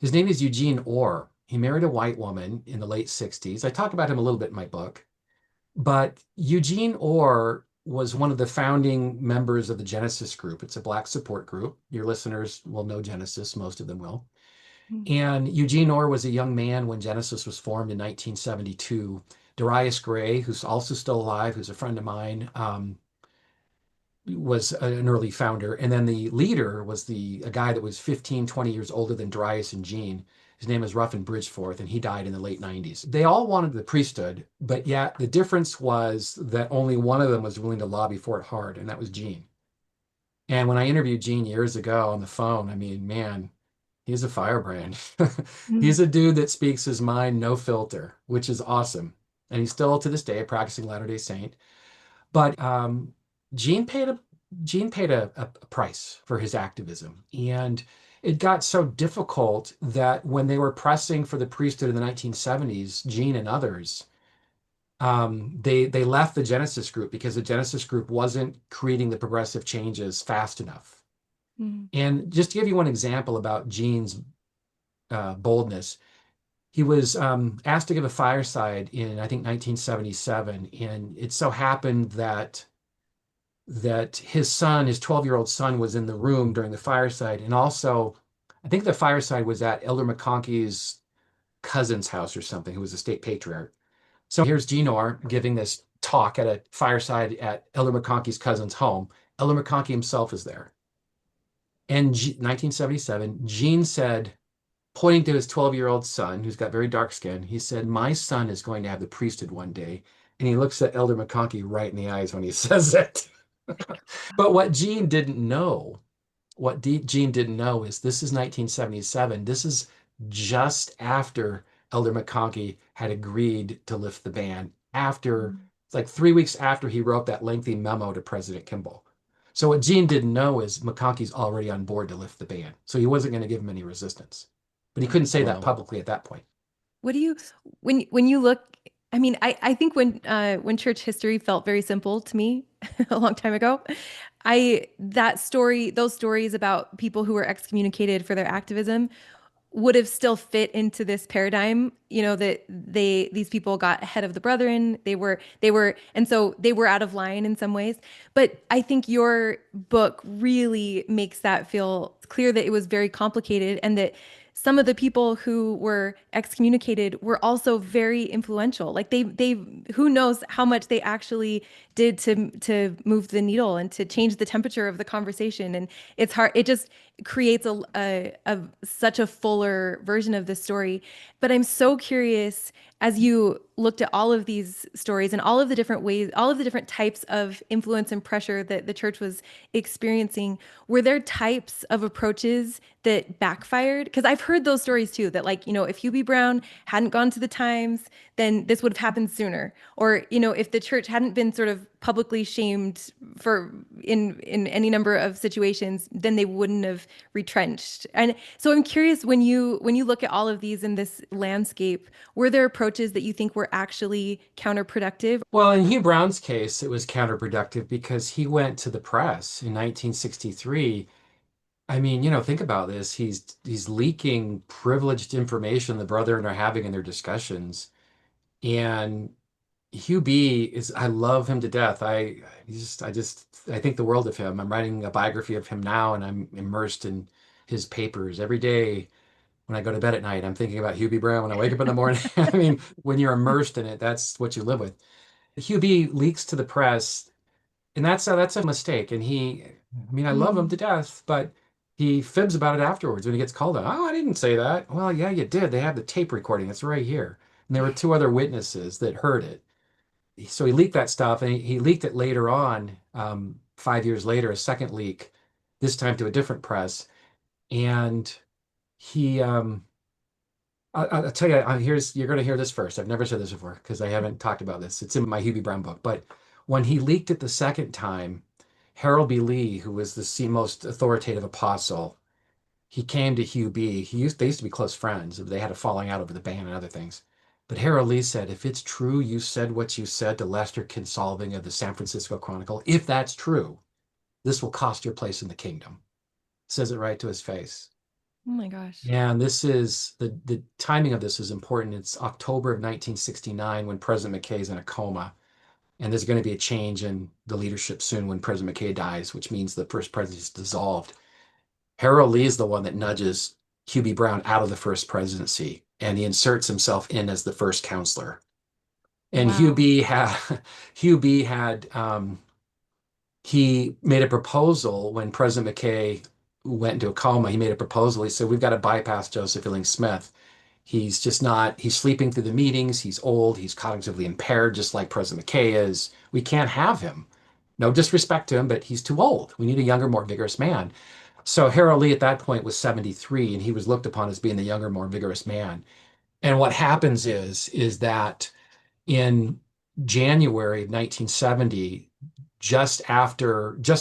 His name is Eugene Orr. He married a white woman in the late 60s. I talk about him a little bit in my book. But Eugene Orr was one of the founding members of the Genesis group. It's a Black support group. Your listeners will know Genesis, most of them will. Mm, And Eugene Orr was a young man when Genesis was formed in 1972. Darius Gray, who's also still alive, who's a friend of mine, was an early founder. And then the leader was a guy that was 15, 20 years older than Darius and Gene. His name is Ruffin Bridgeforth, and he died in the late 90s. They all wanted the priesthood, but yet the difference was that only one of them was willing to lobby for it hard, and that was Gene. And when I interviewed Gene years ago on the phone, I mean, man, he's a firebrand. mm. He's a dude that speaks his mind, no filter, which is awesome. And he's still to this day a practicing Latter-day Saint. But Gene paid a Gene paid a price for his activism, and it got so difficult that when they were pressing for the priesthood in the 1970s, Gene and others, they left the Genesis group because the Genesis group wasn't creating the progressive changes fast enough. Mm. And just to give you one example about Gene's boldness, he was asked to give a fireside in, I think, 1977, and it so happened that his son, his 12-year-old son, was in the room during the fireside, and also, I think the fireside was at Elder McConkey's cousin's house or something, who was a state patriarch. So here's Gene Orr giving this talk at a fireside at Elder McConkey's cousin's home. Elder McConkey himself is there. And 1977, Gene said, pointing to his 12-year-old son, who's got very dark skin, he said, "My son is going to have the priesthood one day." And he looks at Elder McConkey right in the eyes when he says it. But what Gene didn't know is this is 1977. This is just after Elder McConkey had agreed to lift the ban, after, Mm. it's like 3 weeks after he wrote that lengthy memo to President Kimball. So what Gene didn't know is McConkey's already on board to lift the ban. So he wasn't going to give him any resistance. But he couldn't say that Wow. publicly at that point. What do you when you look, I mean, I think when church history felt very simple to me a long time ago, those stories about people who were excommunicated for their activism would have still fit into this paradigm, that these people got ahead of the brethren. And so they were out of line in some ways. But I think your book really makes that feel clear that it was very complicated, and that some of the people who were excommunicated were also very influential. Like they who knows how much they actually did to move the needle and to change the temperature of the conversation. And it's hard. It just creates such a fuller version of the story. But I'm so curious, as you looked at all of these stories and all of the different ways, all of the different types of influence and pressure that the church was experiencing, were there types of approaches that backfired? Because I've heard those stories too, that, like, if Hubie Brown hadn't gone to the Times, then this would have happened sooner. Or, if the church hadn't been sort of publicly shamed for in any number of situations, then they wouldn't have retrenched. And so I'm curious, when you look at all of these in this landscape, were there approaches that you think were actually counterproductive? Well, in Hugh Brown's case, it was counterproductive because he went to the press in 1963. I mean, think about this. He's leaking privileged information the brethren are having in their discussions. And Hugh B I love him to death. I think the world of him. I'm writing a biography of him now, and I'm immersed in his papers every day. When I go to bed at night, I'm thinking about Hugh B. Brown. When I wake up in the morning, I mean, when you're immersed in it, that's what you live with. Hugh B leaks to the press, and that's a mistake. And I mean, I love him to Mm. death, but he fibs about it afterwards when he gets called out. "Oh, I didn't say that." Well, yeah, you did. They have the tape recording. It's right here. And there were two other witnesses that heard it. So he leaked that stuff, and he leaked it later on, 5 years later, a second leak, this time to a different press. And he, I'll tell you, you're going to hear this first. I've never said this before because I haven't talked about this. It's in my Hubie Brown book. But when he leaked it the second time, Harold B. Lee, who was the most authoritative apostle, he came to Hugh B. They used to be close friends. They had a falling out over the ban and other things. But Harold Lee said, "If it's true you said what you said to Lester Kinsolving of the San Francisco Chronicle, if that's true, this will cost your place in the kingdom." Says it right to his face. Oh my gosh. And this is the timing of this is important. It's October of 1969 when President McKay is in a coma. And there's going to be a change in the leadership soon when President McKay dies, which means the first presidency is dissolved. Harold Lee is the one that nudges Hubie Brown out of the first presidency, and he inserts himself in as the first counselor. And Wow. Hugh B had he made a proposal when President McKay went into a coma. He made a proposal. He said, "We've got to bypass Joseph Fielding Smith. He's sleeping through the meetings. He's old. He's cognitively impaired, just like President McKay is. We can't have him. No disrespect to him, but he's too old. We need a younger, more vigorous man." So Harold Lee at that point was 73, and he was looked upon as being the younger, more vigorous man. And what happens is that in January of 1970, just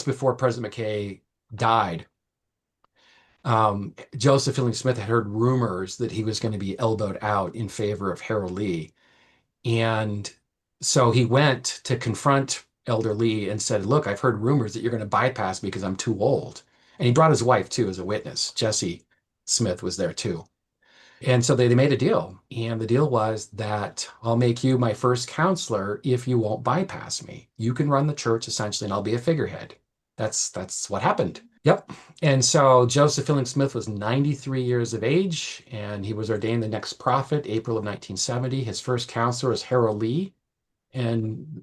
before President McKay died, Joseph Fielding Smith had heard rumors that he was going to be elbowed out in favor of Harold Lee. And so he went to confront Elder Lee and said, look, I've heard rumors that you're going to bypass me because I'm too old. And he brought his wife too as a witness. Jessie Smith was there too. And so they made a deal. And the deal was that I'll make you my first counselor if you won't bypass me. You can run the church essentially, and I'll be a figurehead. That's what happened. Yep. And so Joseph Fielding Smith was 93 years of age, and he was ordained the next prophet, April of 1970. His first counselor is Harold Lee. And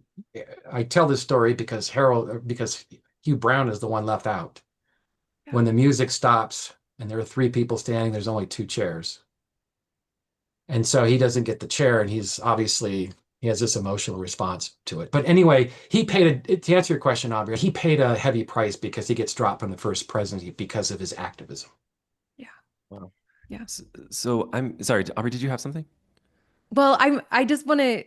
I tell this story because Hugh Brown is the one left out. When the music stops and there are three people standing, there's only two chairs. And so he doesn't get the chair, and he has this emotional response to it. But anyway, to answer your question, Aubrey, he paid a heavy price because he gets dropped from the first presidency because of his activism. Yeah. Wow. Yeah. So I'm sorry, Aubrey, did you have something? Well, I just want to,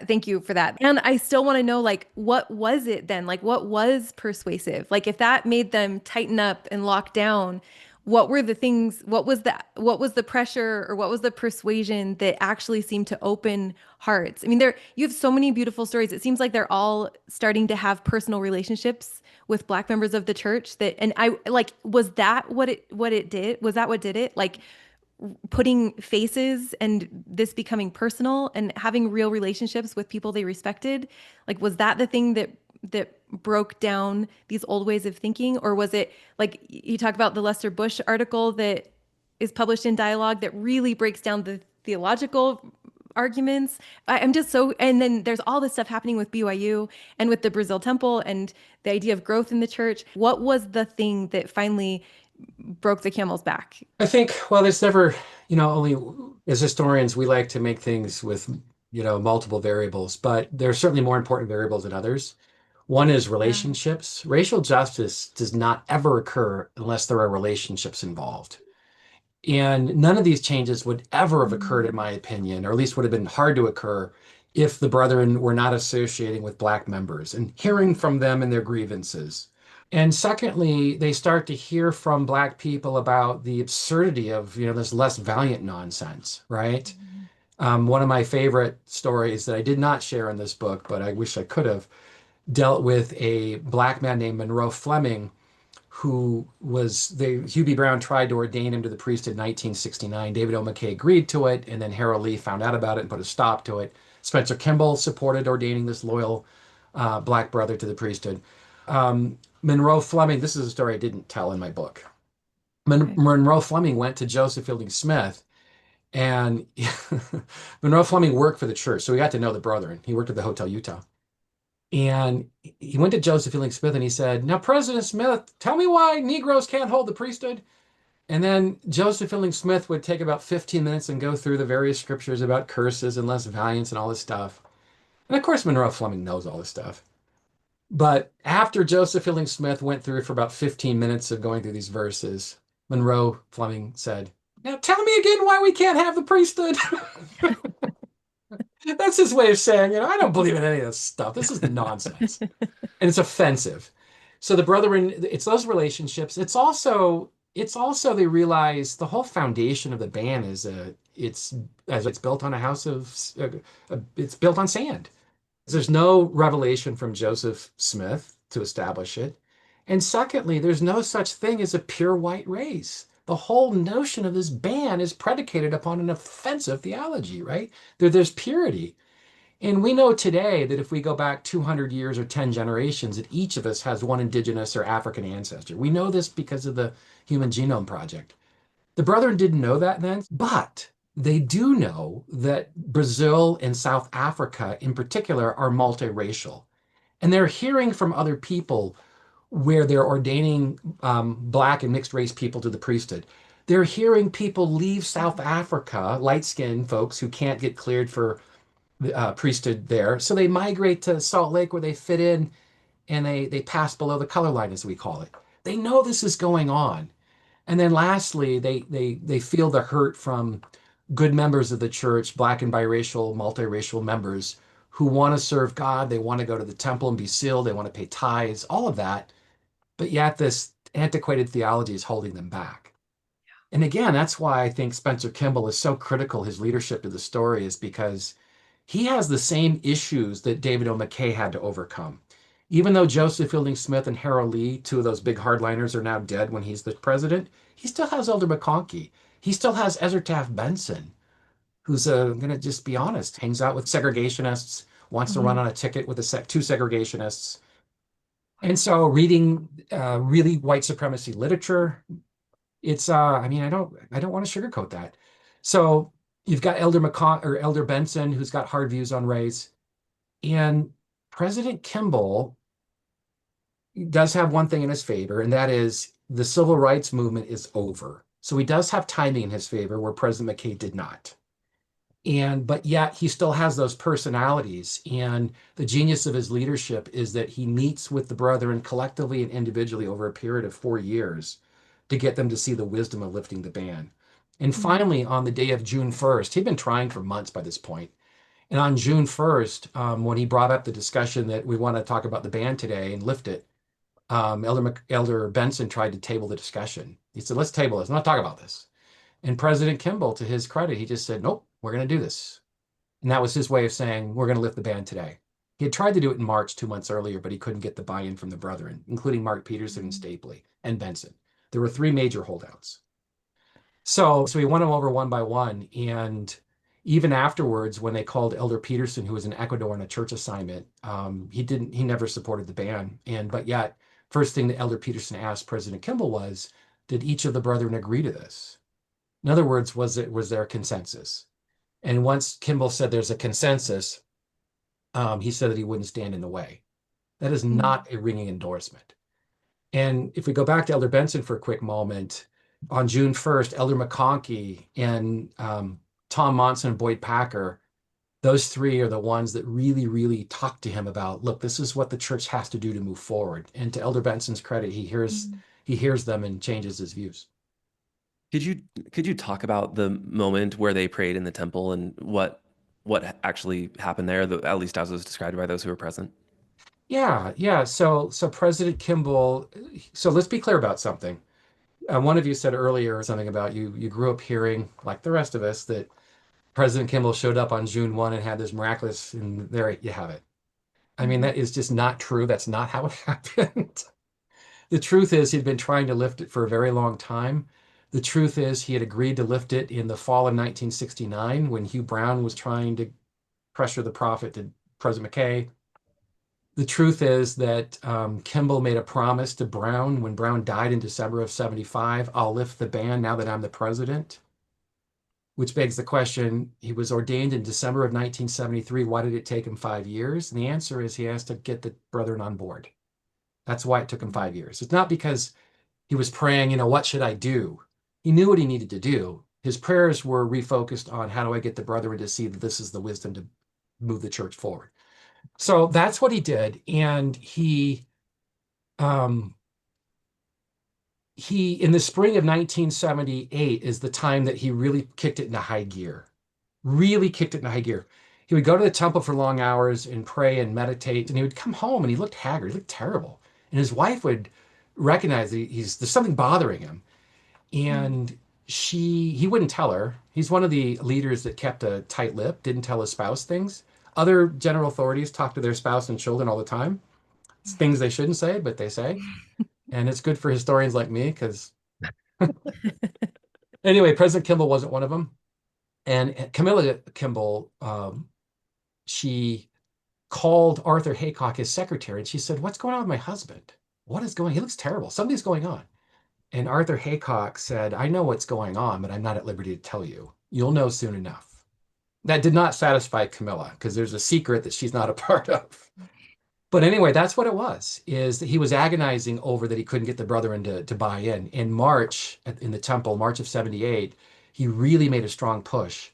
thank you for that. And I still want to know, like, what was it then? Like, what was persuasive? Like, if that made them tighten up and lock down, what were the things, what was the pressure, or what was the persuasion that actually seemed to open hearts? I mean, you have so many beautiful stories. It seems like they're all starting to have personal relationships with Black members of the church and I like, was that what it did? Was that what did it? Like, putting faces and this becoming personal and having real relationships with people they respected? Like, was that the thing that broke down these old ways of thinking? Or was it, like you talk about the Lester Bush article that is published in Dialogue that really breaks down the theological arguments? I'm just so, and then there's all this stuff happening with BYU and with the Brazil Temple and the idea of growth in the church. What was the thing that finally broke the camel's back? I think, well, there's never, only as historians, we like to make things with, multiple variables, but there are certainly more important variables than others. One is Yeah. relationships. Racial justice does not ever occur unless there are relationships involved. And none of these changes would ever have occurred, in my opinion, or at least would have been hard to occur if the Brethren were not associating with Black members and hearing from them and their grievances. And secondly, they start to hear from Black people about the absurdity of, this less valiant nonsense, right? One of my favorite stories that I did not share in this book, but I wish I could have, dealt with a Black man named Monroe Fleming, Hugh B. Brown tried to ordain him to the priesthood in 1969. David O. McKay agreed to it, and then Harold Lee found out about it and put a stop to it. Spencer Kimball supported ordaining this loyal Black brother to the priesthood. Monroe Fleming, this is a story I didn't tell in my book. Monroe Fleming went to Joseph Fielding Smith, and Monroe Fleming worked for the church, so he got to know the brethren. He worked at the Hotel Utah. And he went to Joseph Fielding Smith and he said, now, President Smith, tell me why Negroes can't hold the priesthood. And then Joseph Fielding Smith would take about 15 minutes and go through the various scriptures about curses and less valiance and all this stuff. And of course, Monroe Fleming knows all this stuff. But after Joseph Fielding Smith went through for about 15 minutes of going through these verses, Monroe Fleming said, now tell me again why we can't have the priesthood. That's his way of saying, I don't believe in any of this stuff. This is nonsense. And it's offensive. So the brethren, it's those relationships. It's also they realize the whole foundation of the band it's built on a house of it's built on sand. There's no revelation from Joseph Smith to establish it. And secondly, there's no such thing as a pure white race. The whole notion of this ban is predicated upon an offensive theology, right? There's purity. And we know today that if we go back 200 years or 10 generations, that each of us has one indigenous or African ancestor. We know this because of the Human Genome Project. The brethren didn't know that then, but they do know that Brazil and South Africa in particular are multiracial. And they're hearing from other people where they're ordaining Black and mixed race people to the priesthood. They're hearing people leave South Africa, light-skinned folks who can't get cleared for the priesthood there. So they migrate to Salt Lake where they fit in, and they pass below the color line, as we call it. They know this is going on. And then lastly, they feel the hurt from good members of the church, Black and biracial, multiracial members who want to serve God. They want to go to the temple and be sealed. They want to pay tithes, all of that. But yet this antiquated theology is holding them back. And again, that's why I think Spencer Kimball is so critical. His leadership to the story is because he has the same issues that David O. McKay had to overcome. Even though Joseph Fielding Smith and Harold Lee, two of those big hardliners, are now dead when he's the president, he still has Elder McConkie. He still has Ezra Taft Benson, who's, going to just be honest, hangs out with segregationists, wants to run Mhm. on a ticket with two segregationists. And so reading really white supremacy literature, it's I mean, I don't want to sugarcoat that. So you've got Elder Benson, who's got hard views on race, and President Kimball does have one thing in his favor, and that is the civil rights movement is over. So he does have timing in his favor where President McKay did not. But yet he still has those personalities. And the genius of his leadership is that he meets with the brethren collectively and individually over a period of 4 years to get them to see the wisdom of lifting the ban. And Mhm. finally, on the day of June 1st, he'd been trying for months by this point. And on June 1st, when he brought up the discussion that we want to talk about the ban today and lift it, Elder Benson tried to table the discussion. He said, let's table this, not talk about this. And President Kimball, to his credit, he just said, nope, we're going to do this. And that was his way of saying, we're going to lift the ban today. He had tried to do it in March 2 months earlier, but he couldn't get the buy-in from the brethren, including Mark Peterson and Stapley and Benson. There were three major holdouts. So he won them over one by one. And even afterwards, when they called Elder Peterson, who was in Ecuador on a church assignment, he never supported the ban. But yet, first thing that Elder Peterson asked President Kimball was, did each of the brethren agree to this? In other words, was there a consensus? And once Kimball said there's a consensus, he said that he wouldn't stand in the way. That is Mhm. not a ringing endorsement. And if we go back to Elder Benson for a quick moment, on June 1st, Elder McConkie and Tom Monson and Boyd Packer, those three are the ones that really, really talk to him about, look, this is what the church has to do to move forward. And to Elder Benson's credit, Mhm. he hears them and changes his views. Could you could you talk about the moment where they prayed in the temple and what actually happened there, at least as was described by those who were present? Yeah, yeah. So President Kimball. So let's be clear about something. One of you said earlier something about you grew up hearing, like the rest of us, that President Kimball showed up on June 1 and had this miraculous, and there you have it. I mean, Mhm. that is just not true. That's not how it happened. The truth is he'd been trying to lift it for a very long time. The truth is he had agreed to lift it in the fall of 1969 when Hugh Brown was trying to pressure the prophet to President McKay. The truth is that Kimball made a promise to Brown when Brown died in December of 75. I'll lift the ban now that I'm the president, which begs the question, he was ordained in December of 1973. Why did it take him 5 years? And the answer is he has to get the brethren on board. That's why it took him 5 years. It's not because he was praying, what should I do? He knew what he needed to do. His prayers were refocused on how do I get the brethren to see that this is the wisdom to move the church forward. So that's what he did. And um, he in the spring of 1978 is the time that he really kicked it into high gear. Really kicked it into high gear. He would go to the temple for long hours and pray and meditate, and he would come home and he looked haggard, he looked terrible. And his wife would recognize that there's something bothering him. Mhm. And he wouldn't tell her. He's one of the leaders that kept a tight lip, didn't tell his spouse things. Other general authorities talk to their spouse and children all the time. It's things they shouldn't say, but they say. And it's good for historians like me because anyway, President Kimball wasn't one of them. And Camilla Kimball, she called Arthur Haycock, his secretary, and she said, what's going on with my husband? What is going on? He looks terrible. Something's going on. And Arthur Haycock said, I know what's going on, but I'm not at liberty to tell you. You'll know soon enough. That did not satisfy Camilla because there's a secret that she's not a part of. But anyway, that's what it was, is that he was agonizing over that he couldn't get the brethren to buy in. In March, in the temple, March of 78, he really made a strong push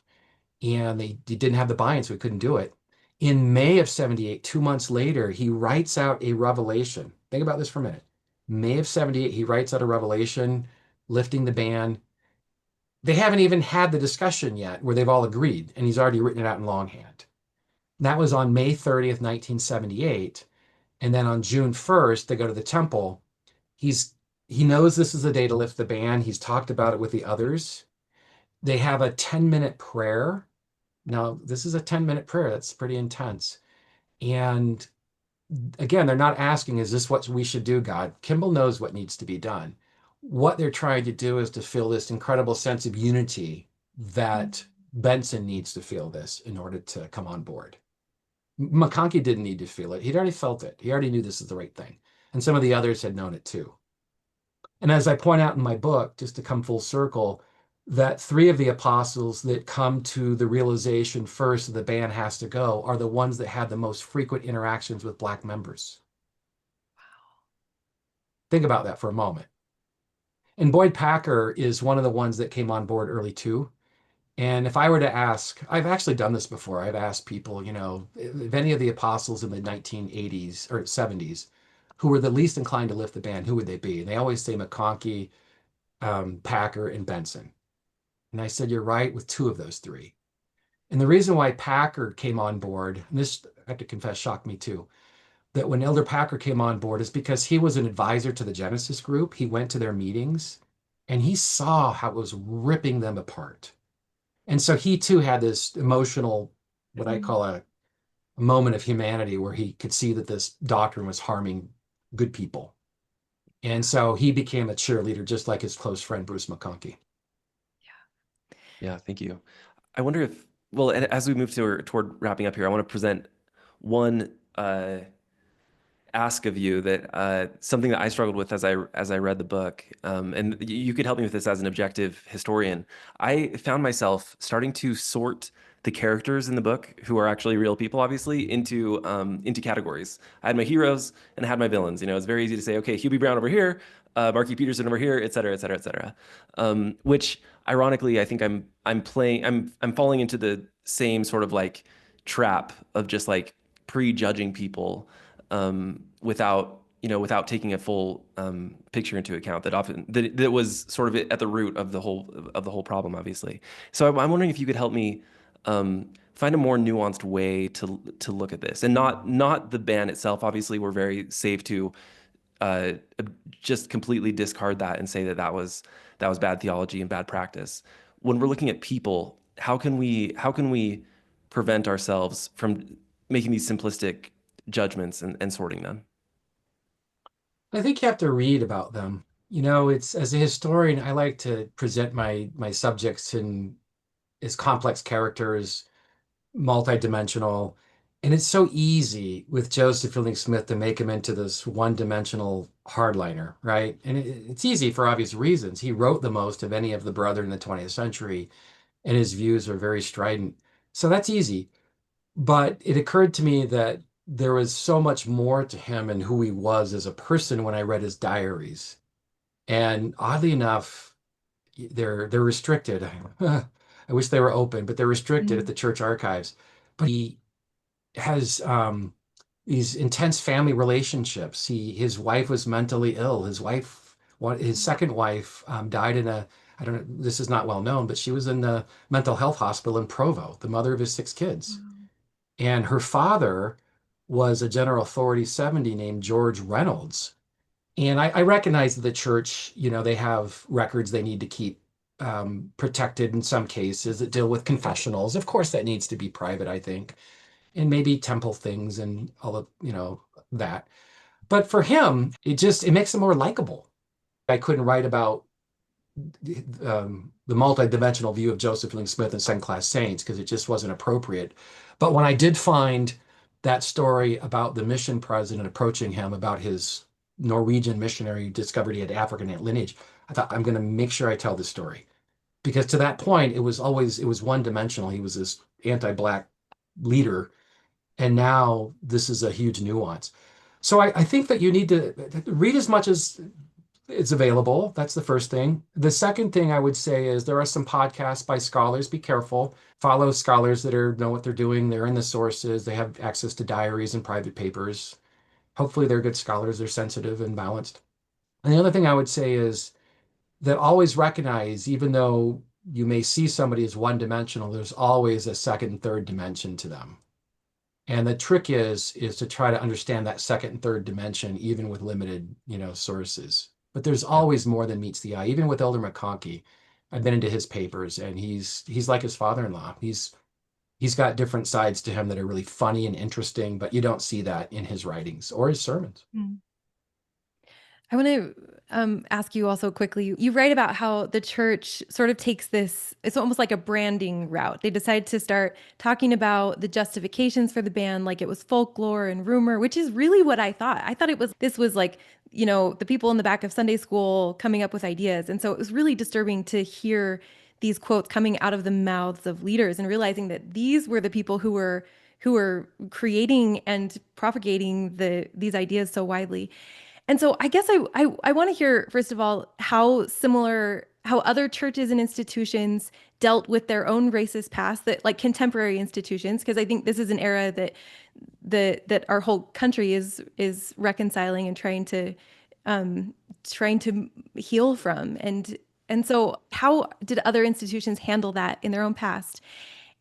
and he didn't have the buy-in, so he couldn't do it. In May of 78, 2 months later, he writes out a revelation. Think about this for a minute. May of 78, he writes out a revelation lifting the ban. They haven't even had the discussion yet where they've all agreed, and he's already written it out in longhand. That was on May 30th, 1978. And then on June 1st, they go to the temple. He's he knows this is the day to lift the ban. He's talked about it with the others. They have a 10-minute prayer. Now, this is a 10-minute prayer. That's pretty intense. And again, they're not asking, is this what we should do, God? Kimball knows what needs to be done. What they're trying to do is to feel this incredible sense of unity that Benson needs to feel this in order to come on board. McConkie didn't need to feel it. He'd already felt it. He already knew this is the right thing. And some of the others had known it too. And as I point out in my book, just to come full circle, that three of the apostles that come to the realization first that the ban has to go are the ones that had the most frequent interactions with Black members. Think about that for a moment. And Boyd Packer is one of the ones that came on board early too. And if I were to ask, I've actually done this before. I've asked people, if any of the apostles in the 1980s or 70s who were the least inclined to lift the ban, who would they be? And they always say McConkie, Packer, and Benson. And I said, you're right with two of those three. And the reason why Packer came on board, and this, I have to confess, shocked me too, that when Elder Packer came on board is because he was an advisor to the Genesis group. He went to their meetings and he saw how it was ripping them apart. And so he too had this emotional, what I call a moment of humanity where he could see that this doctrine was harming good people. And so he became a cheerleader, just like his close friend, Bruce McConkie. Yeah, thank you. I wonder if, well, as we move toward wrapping up here, I want to present one ask of you that something that I struggled with as I read the book, and you could help me with this as an objective historian. I found myself starting to sort the characters in the book, who are actually real people, obviously, into categories. I had my heroes and I had my villains. It's very easy to say, okay, Hubie Brown over here, Marky Peterson over here, et cetera, et cetera, et cetera. Which, ironically, I think I'm falling into the same sort of like trap of just like prejudging people without taking a full picture into account that was sort of at the root of the whole problem, obviously. So I'm wondering if you could help me find a more nuanced way to look at this, and not the ban itself. Obviously, we're very safe to uh, just completely discard that and say that was bad theology and bad practice. When we're looking at people, how can we prevent ourselves from making these simplistic judgments and sorting them? I think you have to read about them. It's as a historian, I like to present my subjects in as complex characters, multidimensional. And it's so easy with Joseph Fielding Smith to make him into this one-dimensional hardliner, right? And it's easy for obvious reasons. He wrote the most of any of the brethren in the 20th century, and his views are very strident. So that's easy. But it occurred to me that there was so much more to him and who he was as a person when I read his diaries. And oddly enough, they're restricted. I wish they were open, but they're restricted at the church archives. But he has these intense family relationships. His wife was mentally ill. His second wife died in I don't know, this is not well known, but she was in the mental health hospital in Provo, the mother of his 6 kids. And her father was a general authority 70 named George Reynolds. And I recognize that the church, they have records they need to keep protected in some cases that deal with confessionals. Of course, that needs to be private, I think, and maybe temple things and all of, that. But for him, it makes him more likable. I couldn't write about the multidimensional view of Joseph Fielding Smith and second-class saints because it just wasn't appropriate. But when I did find that story about the mission president approaching him about his Norwegian missionary who discovered he had African lineage, I thought, I'm going to make sure I tell this story. Because to that point, it was one-dimensional. He was this anti-Black leader. And now this is a huge nuance. So I think that you need to read as much as it's available. That's the first thing. The second thing I would say is there are some podcasts by scholars. Be careful. Follow scholars that know what they're doing. They're in the sources. They have access to diaries and private papers. Hopefully they're good scholars. They're sensitive and balanced. And the other thing I would say is that always recognize, even though you may see somebody as one dimensional, there's always a second and third dimension to them. And the trick is to try to understand that second and third dimension, even with limited, sources. But there's always more than meets the eye. Even with Elder McConkie, I've been into his papers, and he's like his father-in-law. He's got different sides to him that are really funny and interesting, but you don't see that in his writings or his sermons. Mm. I want to ask you also quickly. You write about how the church sort of takes this, it's almost like a branding route. They decide to start talking about the justifications for the band like it was folklore and rumor, which is really what I thought. I thought this was like, the people in the back of Sunday school coming up with ideas. And so it was really disturbing to hear these quotes coming out of the mouths of leaders and realizing that these were the people who were creating and propagating these ideas so widely. And so I guess I want to hear, first of all, how other churches and institutions dealt with their own racist past, that like contemporary institutions, because I think this is an era that our whole country is reconciling and trying to heal from. And so how did other institutions handle that in their own past?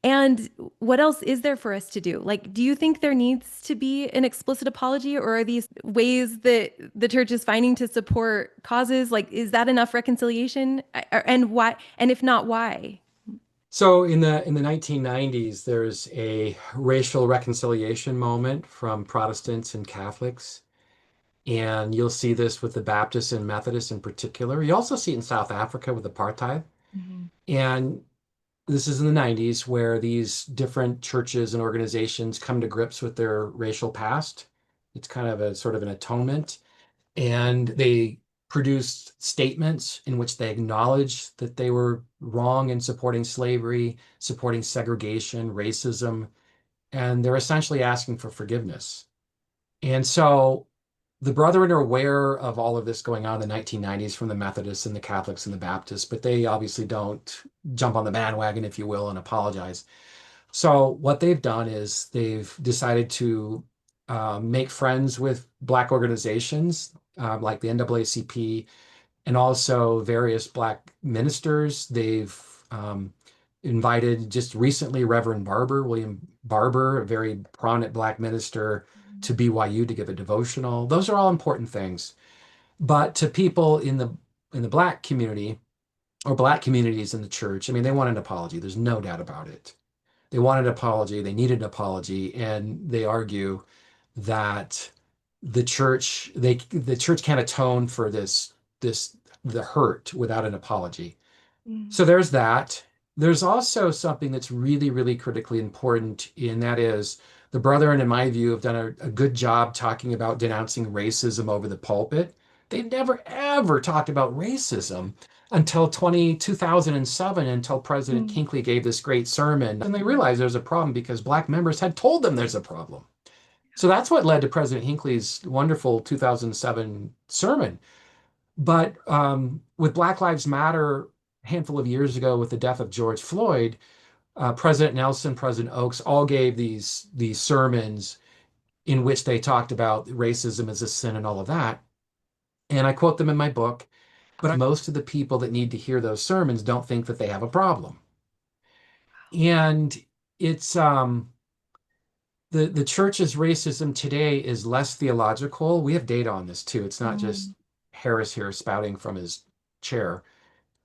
And what else is there for us to do? Like, do you think there needs to be an explicit apology, or are these ways that the church is finding to support causes? Like, is that enough reconciliation? And why? And if not, why? So in the 1990s, there's a racial reconciliation moment from Protestants and Catholics. And you'll see this with the Baptists and Methodists in particular. You also see it in South Africa with apartheid. Mhm. And this is in the 90s where these different churches and organizations come to grips with their racial past. It's kind of a sort of an atonement. And they produced statements in which they acknowledge that they were wrong in supporting slavery, supporting segregation, racism, and they're essentially asking for forgiveness. And so the Brethren are aware of all of this going on in the 1990s from the Methodists and the Catholics and the Baptists, but they obviously don't jump on the bandwagon, if you will, and apologize. So what they've done is they've decided to make friends with Black organizations like the NAACP and also various Black ministers. They've invited just recently Reverend William Barber, a very prominent Black minister, to BYU to give a devotional. Those are all important things. But to people in the Black community or Black communities in the church, I mean, they want an apology. There's no doubt about it. They want an apology. They need an apology, and they argue that the church can't atone for the hurt without an apology. Mm. So there's that. There's also something that's really, really critically important, and that is the Brethren, in my view, have done a good job talking about denouncing racism over the pulpit. They never, ever talked about racism until 2007, until President Mm. Hinckley gave this great sermon. And they realized there's a problem because Black members had told them there's a problem. So that's what led to President Hinckley's wonderful 2007 sermon. But with Black Lives Matter, a handful of years ago, with the death of George Floyd, President Nelson, President Oaks all gave these sermons in which they talked about racism as a sin and all of that. And I quote them in my book, but most of the people that need to hear those sermons don't think that they have a problem. And it's the church's racism today is less theological. We have data on this too. It's not just Mm. Harris here spouting from his chair.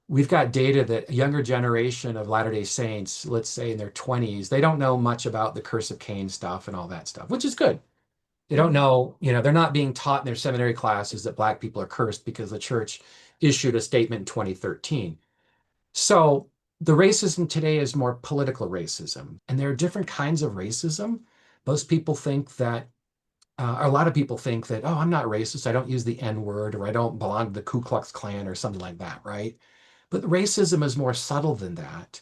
We've got data that a younger generation of Latter-day Saints, let's say in their 20s, they don't know much about the Curse of Cain stuff and all that stuff, which is good. They don't Mm. know, they're not being taught in their seminary classes that Black people are cursed because the church issued a statement in 2013. So the racism today is more political racism, and there are different kinds of racism. Most people think that, a lot of people think that, oh, I'm not racist. I don't use the N word, or I don't belong to the Ku Klux Klan or something like that, right? But racism is more subtle than that.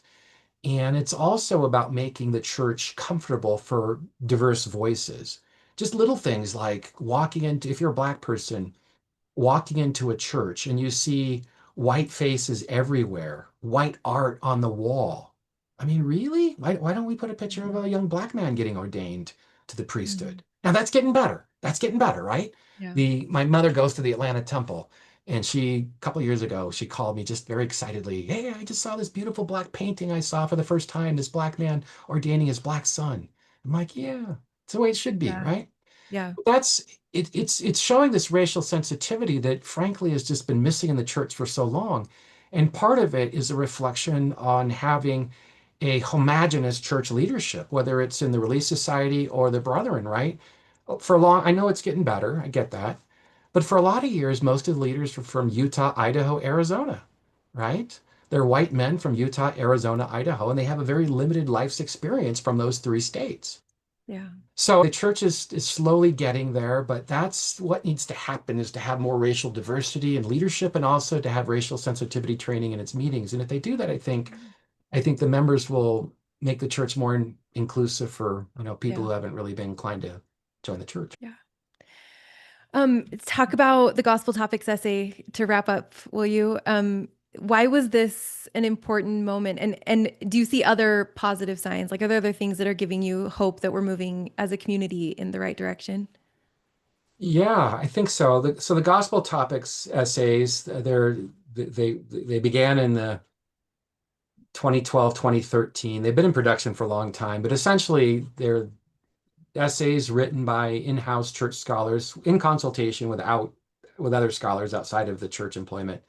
And it's also about making the church comfortable for diverse voices. Just little things like if you're a Black person, walking into a church and you see white faces everywhere, white art on the wall. I mean, really? Why don't we put a picture of a young Black man getting ordained to the Mm. priesthood? Now that's getting better. That's getting better, right? Yeah. My mother goes to the Atlanta Temple, and a couple of years ago, she called me just very excitedly. Hey, I just saw this beautiful Black painting I saw for the first time, this Black man ordaining his Black son. I'm like, yeah. It's the way it should be, Yeah. right? Yeah. It's showing this racial sensitivity that frankly has just been missing in the church for so long. And part of it is a reflection on having a homogenous church leadership, whether it's in the Relief Society or the Brethren, right? For a long, I know it's getting better, I get that. But for a lot of years, most of the leaders were from Utah, Idaho, Arizona, right? They're white men from Utah, Arizona, Idaho, and they have a very limited life's experience from those three states. Yeah. So the church is slowly getting there, but that's what needs to happen is to have more racial diversity in leadership and also to have racial sensitivity training in its meetings. And if they do that, I think the members will make the church more inclusive for, people Yeah. who haven't really been inclined to join the church. Yeah. Talk about the gospel topics essay to wrap up, will you? Why was this an important moment? And do you see other positive signs? Like, are there other things that are giving you hope that we're moving as a community in the right direction? Yeah, I think so. So the gospel topics essays, they began in the 2012, 2013. They've been in production for a long time, but essentially they're essays written by in-house church scholars in consultation with other scholars outside of the church employment.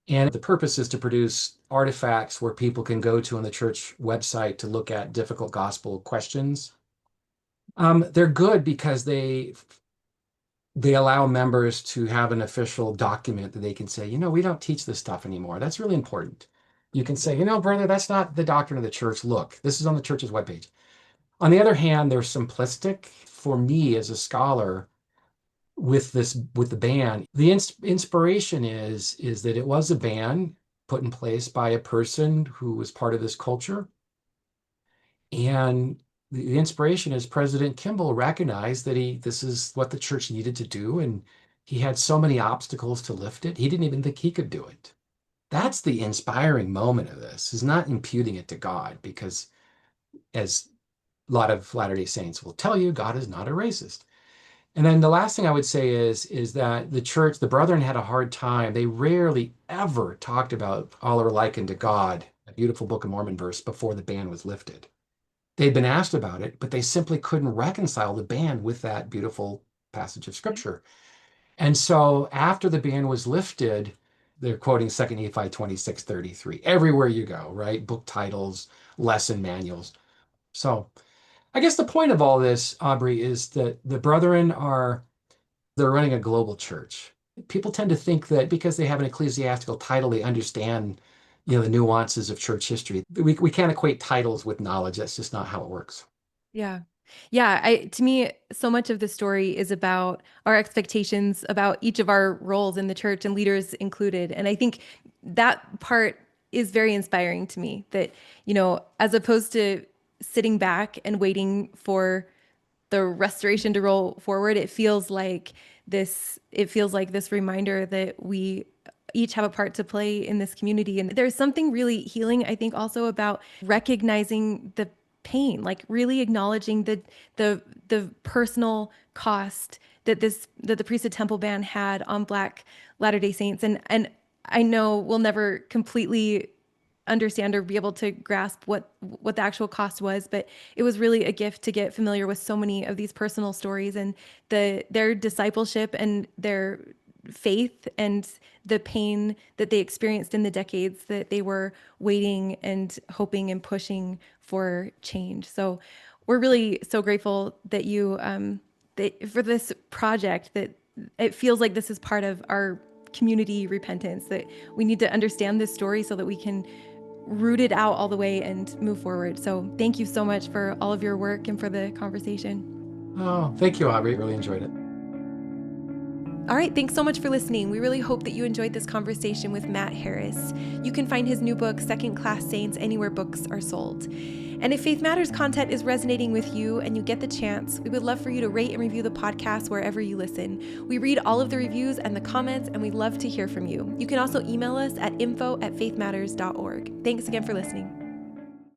And the purpose is to produce artifacts where people can go to on the church website to look at difficult gospel questions. They're good because they allow members to have an official document that they can say, we don't teach this stuff anymore. That's really important. You can say, brother, that's not the doctrine of the church. Look, this is on the church's webpage. On the other hand, they're simplistic. For me as a scholar with the ban, the inspiration is that it was a ban put in place by a person who was part of this culture. And the inspiration is President Kimball recognized that this is what the church needed to do, and he had so many obstacles to lift it, he didn't even think he could do it. That's the inspiring moment of this, is not imputing it to God, because as a lot of Latter-day Saints will tell you, God is not a racist. And then the last thing I would say is that the church, the Brethren had a hard time. They rarely ever talked about all are likened to God, a beautiful Book of Mormon verse, before the ban was lifted. They'd been asked about it, but they simply couldn't reconcile the ban with that beautiful passage of scripture. And so after the ban was lifted, they're quoting 2 Nephi 26:33 everywhere you go, right? Book titles, lesson manuals. So I guess the point of all this, Aubrey, is that the Brethren they're running a global church. People tend to think that because they have an ecclesiastical title, they understand, the nuances of church history. We can't equate titles with knowledge. That's just not how it works. Yeah. Yeah, to me, so much of the story is about our expectations about each of our roles in the church and leaders included. And I think that part is very inspiring to me that, as opposed to sitting back and waiting for the restoration to roll forward, it feels like this reminder that we each have a part to play in this community. And there's something really healing, I think, also about recognizing the pain, like really acknowledging the personal cost that the priesthood temple ban had on Black Latter-day Saints. And I know we'll never completely understand or be able to grasp what the actual cost was, but it was really a gift to get familiar with so many of these personal stories and their discipleship and their faith and the pain that they experienced in the decades that they were waiting and hoping and pushing for change. So we're really so grateful that for this project, that it feels like this is part of our community repentance, that we need to understand this story so that we can root it out all the way and move forward. So thank you so much for all of your work and for the conversation. Oh, thank you, Aubrey. Really enjoyed it. All right, thanks so much for listening. We really hope that you enjoyed this conversation with Matt Harris. You can find his new book, Second Class Saints, anywhere books are sold. And if Faith Matters content is resonating with you and you get the chance, we would love for you to rate and review the podcast wherever you listen. We read all of the reviews and the comments, and we'd love to hear from you. You can also email us at info@faithmatters.org. Thanks again for listening.